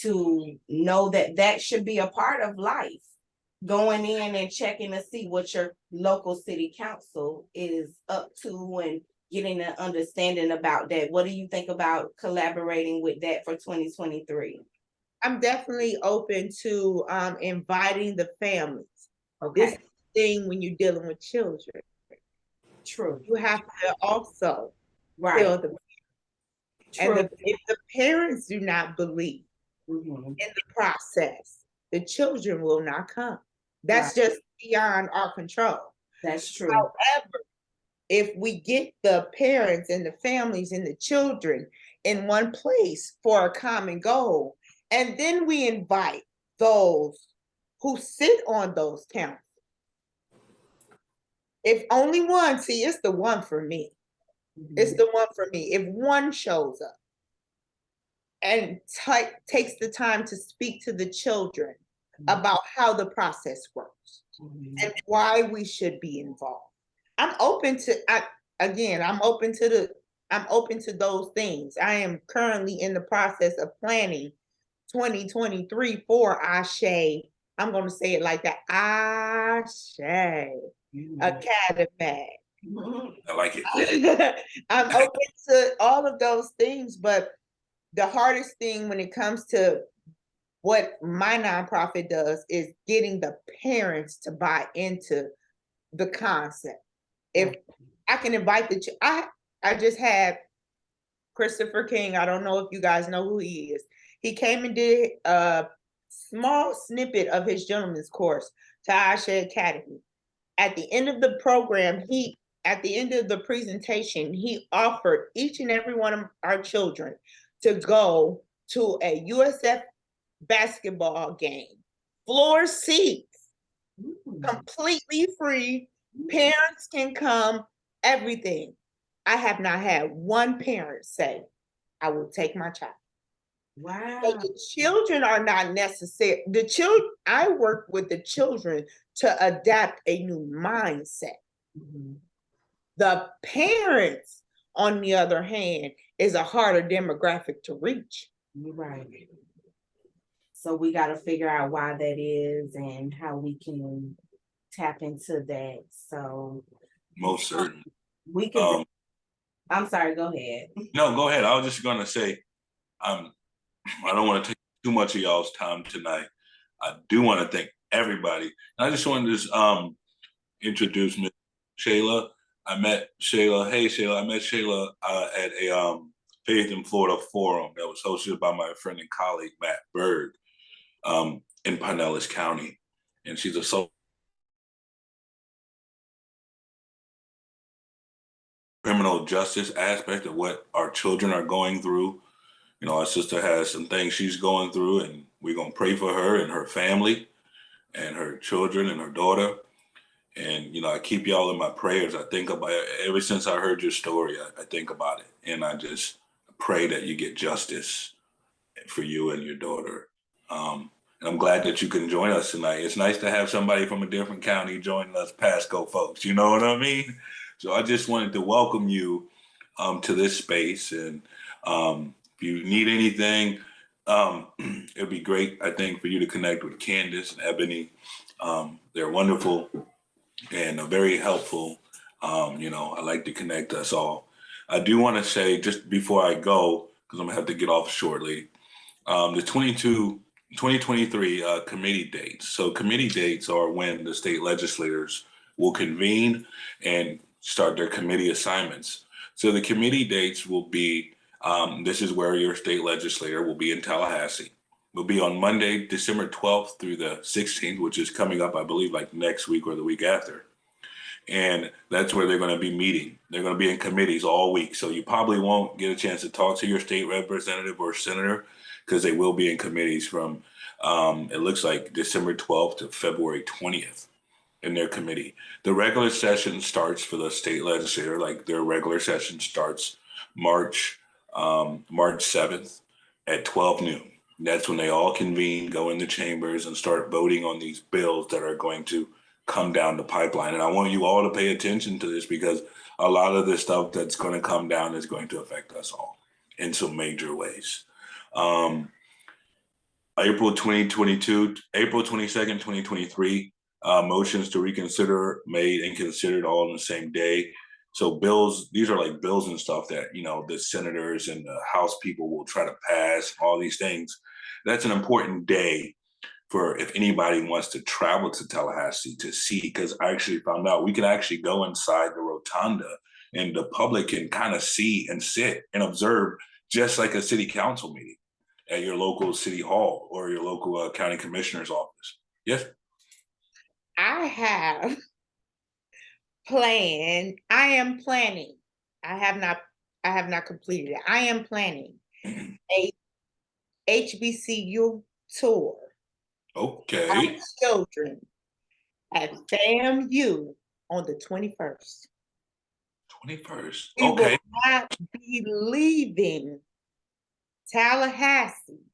S1: to know that that should be a part of life. Going in and checking to see what your local city council is up to and getting an understanding about that. What do you think about collaborating with that for 2023?
S13: I'm definitely open to inviting the families.
S1: Okay.
S13: This thing when you're dealing with children,
S1: True.
S13: you have to also
S1: Right.
S13: tell them.
S1: True.
S13: And if the parents do not believe
S1: Mhm.
S13: in the process, the children will not come. That's just beyond our control.
S1: That's true.
S13: However, if we get the parents and the families and the children in one place for a common goal, and then we invite those who sit on those councils. If only one, see, it's the one for me. It's the one for me. If one shows up and takes the time to speak to the children about how the process works and why we should be involved. I'm open to those things. I am currently in the process of planning 2023 for Ashe. I'm going to say it like that. Ashe Academy.
S2: I like it.
S13: I'm open to all of those things, but the hardest thing when it comes to what my nonprofit does is getting the parents to buy into the concept. If I can invite I just had Christopher King. I don't know if you guys know who he is. He came and did a small snippet of his gentleman's course to Ashe Academy. At the end of the program, at the end of the presentation, he offered each and every one of our children to go to a USF basketball game, floor seats, completely free. Parents can come, everything. I have not had one parent say, I will take my child.
S1: Wow.
S13: So the children are not necessary. I work with the children to adapt a new mindset. The parents, on the other hand, is a harder demographic to reach.
S1: You're right. So we got to figure out why that is and how we can tap into that. So
S2: Most certainly.
S1: we can. I'm sorry. Go ahead.
S2: No, go ahead. I was just going to say, I don't want to take too much of y'all's time tonight. I do want to thank everybody. I just wanted to introduce Ms. Shayla. I met Shayla. Hey, Shayla. I met Shayla at a Faith in Florida forum that was hosted by my friend and colleague, Matt Berg, in Pinellas County. And she's a criminal justice aspect of what our children are going through. You know, our sister has some things she's going through, and we're going to pray for her and her family and her children and her daughter. And, you know, I keep y'all in my prayers. I think about it. Ever since I heard your story, I think about it. And I just pray that you get justice for you and your daughter. And I'm glad that you can join us tonight. It's nice to have somebody from a different county joining us Pasco folks. You know what I mean? So I just wanted to welcome you to this space. And if you need anything, it'd be great, I think, for you to connect with Candace and Ebony. They're wonderful and very helpful. You know, I like to connect us all. I do want to say, just before I go, because I'm gonna have to get off shortly, the 2023 committee dates. So committee dates are when the state legislators will convene and start their committee assignments. So the committee dates will be, this is where your state legislator will be in Tallahassee. Will be on Monday, December 12th through the 16th, which is coming up, I believe, like next week or the week after. And that's where they're going to be meeting. They're going to be in committees all week. So you probably won't get a chance to talk to your state representative or senator because they will be in committees from, it looks like December 12th to February 20th in their committee. The regular session starts for the state legislature, like their regular session starts March 7th at 12 noon. That's when they all convene, go in the chambers, and start voting on these bills that are going to come down the pipeline. And I want you all to pay attention to this because a lot of the stuff that's going to come down is going to affect us all in some major ways. April 22nd, 2023, motions to reconsider made and considered all on the same day. So bills, these are like bills and stuff that, you know, the senators and the House people will try to pass, all these things. That's an important day for if anybody wants to travel to Tallahassee to see, because I actually found out we can actually go inside the rotunda and the public can kind of see and sit and observe just like a city council meeting at your local city hall or your local county commissioner's office. Yes?
S13: I have planned, I am planning, I have not completed it. I am planning a HBCU tour.
S2: Okay.
S13: Of children at FAMU on the 21st.
S2: 21st.
S13: We
S2: Okay.
S13: will not be leaving Tallahassee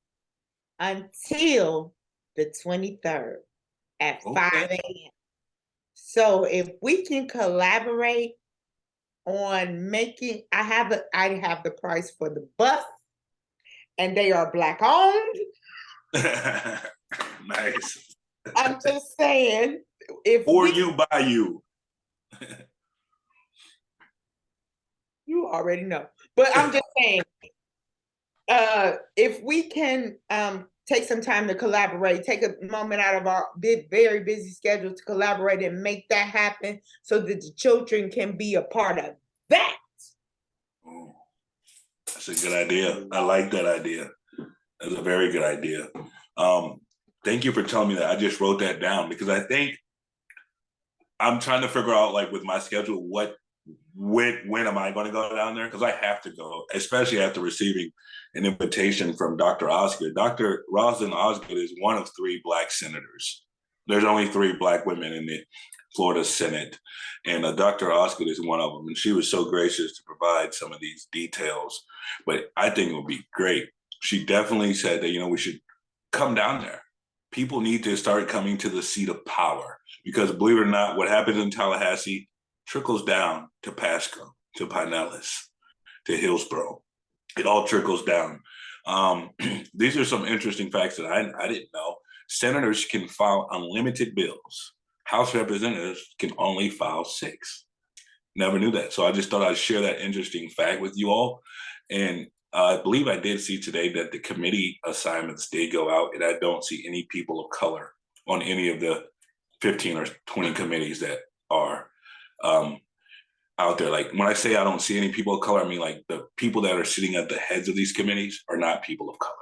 S13: until the 23rd at 5 a.m. So if we can collaborate on making, I have the price for the bus, and they are Black owned.
S2: Nice.
S13: I'm just saying, if
S2: or you buy you.
S13: You already know, but I'm just saying, if we can take some time to collaborate, take a moment out of our very busy schedule to collaborate and make that happen so that the children can be a part of that.
S2: That's a good idea. I like that idea. That's a very good idea. Thank you for telling me that. I just wrote that down because I think I'm trying to figure out, like, with my schedule, when am I going to go down there? Because I have to go, especially after receiving an invitation from Dr. Osgood. Dr. Rosalind Osgood is one of 3 Black senators. There's only 3 Black women in the Florida Senate, and Dr. Osgood is one of them. And she was so gracious to provide some of these details. But I think it would be great. She definitely said that, you know, we should come down there. People need to start coming to the seat of power because, believe it or not, what happens in Tallahassee trickles down to Pasco, to Pinellas, to Hillsborough. It all trickles down. These are some interesting facts that I didn't know. Senators can file unlimited bills. House representatives can only file 6. Never knew that. So I just thought I'd share that interesting fact with you all. And I believe I did see today that the committee assignments did go out, and I don't see any people of color on any of the 15 or 20 committees that are out there. Like, when I say I don't see any people of color, I mean, like, the people that are sitting at the heads of these committees are not people of color.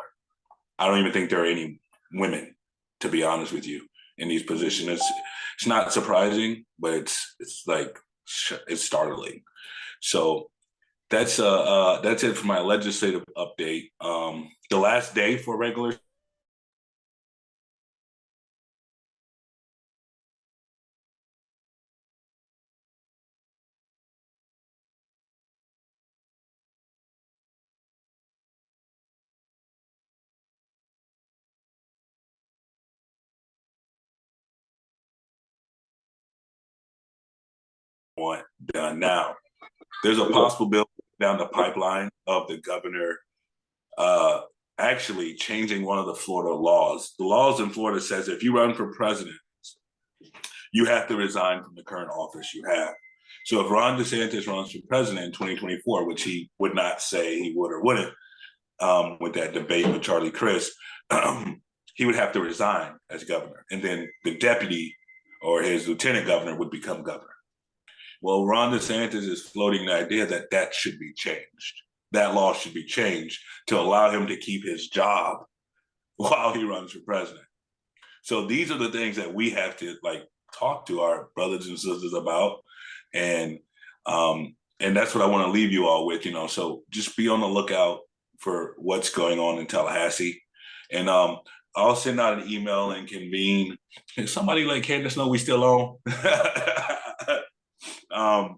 S2: I don't even think there are any women, to be honest with you, in these positions. It's not surprising, but it's like, it's startling. So that's it for my legislative update. The last day for regular one done now. There's a possible bill down the pipeline of the governor actually changing one of the Florida laws. The laws in Florida says if you run for president, you have to resign from the current office you have. So if Ron DeSantis runs for president in 2024, which he would not say he would or wouldn't with that debate with Charlie Crist, he would have to resign as governor. And then the deputy or his lieutenant governor would become governor. Well, Ron DeSantis is floating the idea that that should be changed. That law should be changed to allow him to keep his job while he runs for president. So these are the things that we have to, like, talk to our brothers and sisters about. And that's what I want to leave you all with, you know. So just be on the lookout for what's going on in Tallahassee. And I'll send out an email and convene. Can somebody let Candace know we still on? I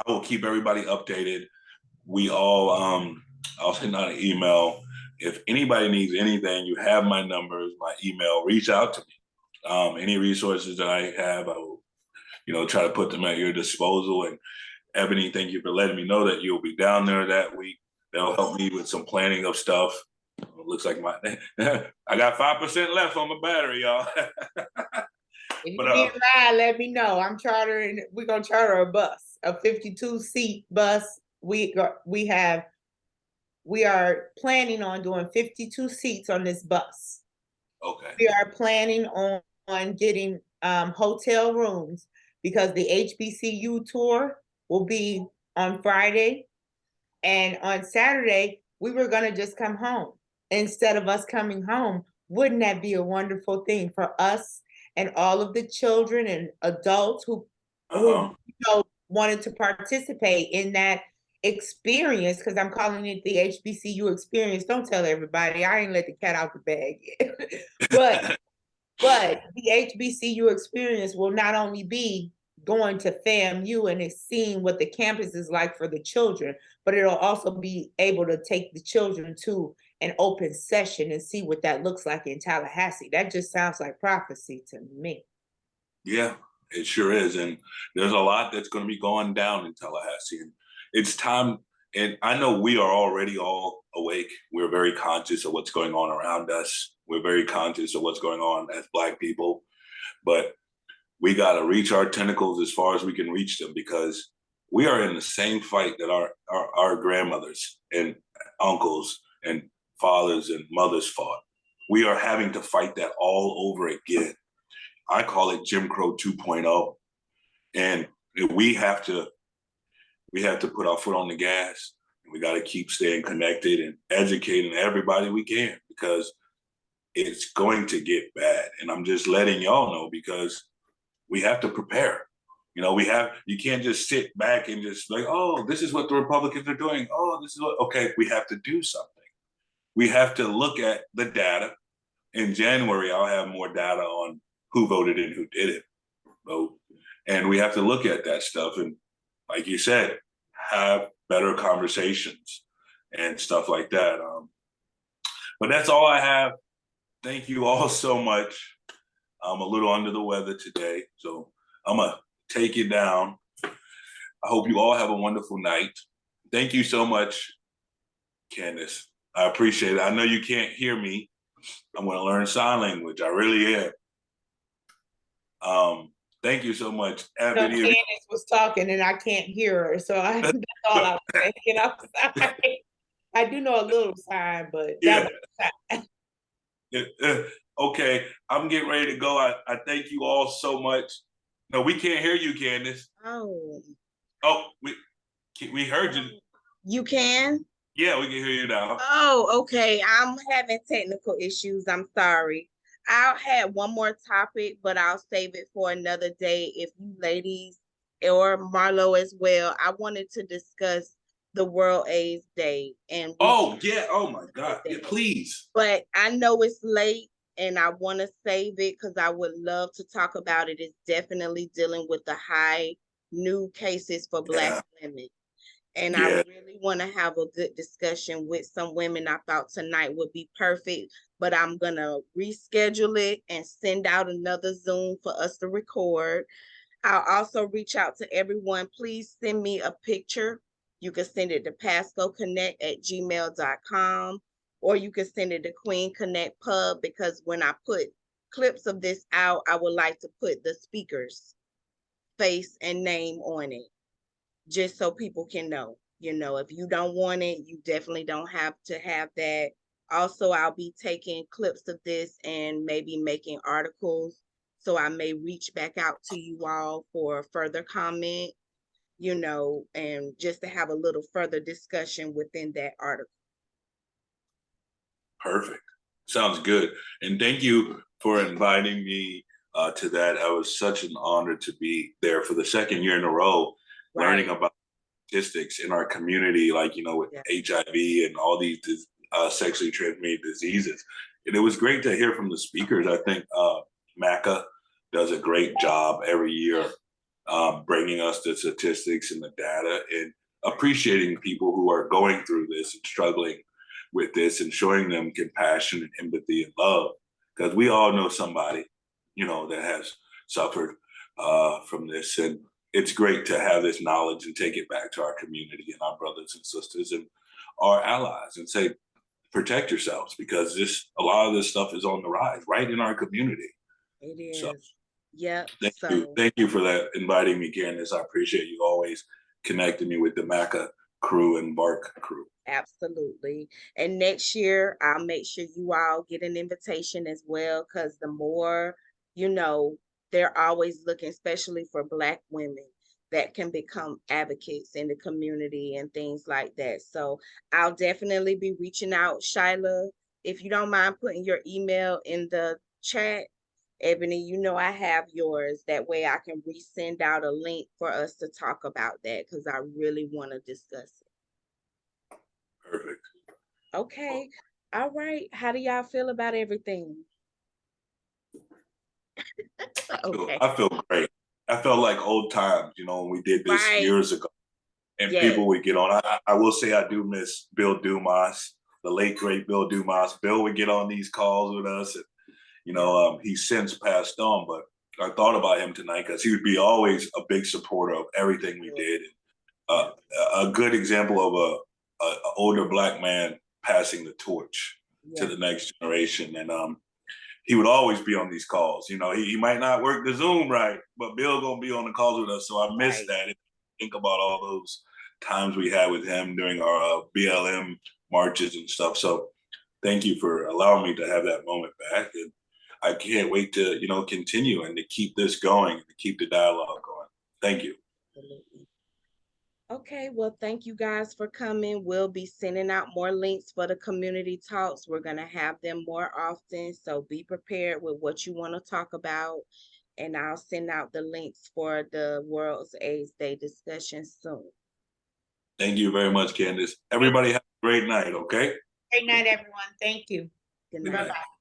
S2: will keep everybody updated. We all, I'll send out an email. If anybody needs anything, you have my numbers, my email, reach out to me. Any resources that I have, I will, try to put them at your disposal. And Ebony, thank you for letting me know that you'll be down there that week. That'll help me with some planning of stuff. It looks like I got 5% left on my battery, y'all.
S13: If you need a ride, let me know. We're gonna charter a bus, a 52-seat bus. We are planning on doing 52 seats on this bus.
S2: Okay.
S13: We are planning on getting hotel rooms because the HBCU tour will be on Friday. And on Saturday, we were gonna just come home. Instead of us coming home, wouldn't that be a wonderful thing for us and all of the children and adults who wanted to participate in that experience? Because I'm calling it the HBCU experience. Don't tell everybody. I ain't let the cat out the bag yet. but the HBCU experience will not only be going to FAMU and seeing what the campus is like for the children, but it'll also be able to take the children to an open session and see what that looks like in Tallahassee. That just sounds like prophecy to me.
S2: Yeah, it sure is. And there's a lot that's going to be going down in Tallahassee. And it's time. And I know we are already all awake. We're very conscious of what's going on around us. We're very conscious of what's going on as Black people. But we got to reach our tentacles as far as we can reach them, because we are in the same fight that our grandmothers and uncles and fathers and mothers fought. We are having to fight that all over again. I call it Jim Crow 2.0. And we have to put our foot on the gas, and we got to keep staying connected and educating everybody we can, because it's going to get bad. And I'm just letting y'all know, because we have to prepare. You can't just sit back and just like, oh, this is what the Republicans are doing. Oh, this is okay, we have to do something. We have to look at the data. In January, I'll have more data on who voted and who didn't vote. And we have to look at that stuff. And like you said, have better conversations and stuff like that. But that's all I have. Thank you all so much. I'm a little under the weather today, so I'm going to take it down. I hope you all have a wonderful night. Thank you so much, Candace. I appreciate it. I know you can't hear me. I'm going to learn sign language. I really am. Thank you so much.
S13: Candace was talking and I can't hear her, so that's all I was thinking. I'm sorry. I do know a little sign, but that
S2: was okay, I'm getting ready to go. I thank you all so much. No, we can't hear you, Candace.
S1: Oh,
S2: we heard you.
S1: You can?
S2: Yeah, we can hear you now.
S1: Oh, okay. I'm having technical issues. I'm sorry. I'll have one more topic, but I'll save it for another day. If you ladies or Marlo as well, I wanted to discuss the World AIDS Day. And
S2: oh my God, yeah, please.
S1: But I know it's late and I want to save it because I would love to talk about it. It's definitely dealing with the high new cases for Black women. And I really want to have a good discussion with some women. I thought tonight would be perfect, but I'm going to reschedule it and send out another Zoom for us to record. I'll also reach out to everyone. Please send me a picture. You can send it to pascoconnect@gmail.com, or you can send it to Queen Connect Pub, because when I put clips of this out, I would like to put the speaker's face and name on it, just so people can know. If you don't want it, you definitely don't have to have that. Also, I'll be taking clips of this and maybe making articles. So I may reach back out to you all for further comment, and just to have a little further discussion within that article.
S2: Perfect. Sounds good. And thank you for inviting me to that. It was such an honor to be there for the second year in a row, learning about statistics in our community, like, with HIV and all these sexually transmitted diseases. And it was great to hear from the speakers. I think MACA does a great job every year bringing us the statistics and the data, and appreciating people who are going through this and struggling with this, and showing them compassion and empathy and love, because we all know somebody that has suffered from this. And it's great to have this knowledge and take it back to our community and our brothers and sisters and our allies and say, protect yourselves, because a lot of this stuff is on the rise right in our community.
S1: It is.
S2: So,
S1: yep.
S2: Thank you for that, inviting me, Candace. I appreciate you always connecting me with the MACA crew and BARC crew.
S1: Absolutely. And next year, I'll make sure you all get an invitation as well, because the more, they're always looking, especially for Black women that can become advocates in the community and things like that. So I'll definitely be reaching out. Shyla, if you don't mind putting your email in the chat. Ebony, I have yours. That way I can resend out a link for us to talk about that, because I really want to discuss it.
S2: Perfect.
S1: Okay. All right. How do y'all feel about everything? Okay.
S2: I feel great. I felt like old times, when we did this years ago, and people would get on. I will say I do miss Bill Dumas, the late great Bill Dumas. Bill would get on these calls with us, and he's since passed on, but I thought about him tonight because he would be always a big supporter of everything we did. A good example of a older Black man passing the torch to the next generation. And he would always be on these calls. He might not work the Zoom right, but Bill gonna be on the calls with us. So I miss that. Think about all those times we had with him during our BLM marches and stuff. So thank you for allowing me to have that moment back. And I can't wait to, continue and to keep this going and to keep the dialogue going. Thank you.
S1: Absolutely. Okay, well, thank you guys for coming. We'll be sending out more links for the community talks. We're going to have them more often, so be prepared with what you want to talk about. And I'll send out the links for the World's AIDS Day discussion soon.
S2: Thank you very much, Candace. Everybody have a great night, okay?
S13: Great night, everyone. Thank you.
S1: Good night.
S13: Bye-bye.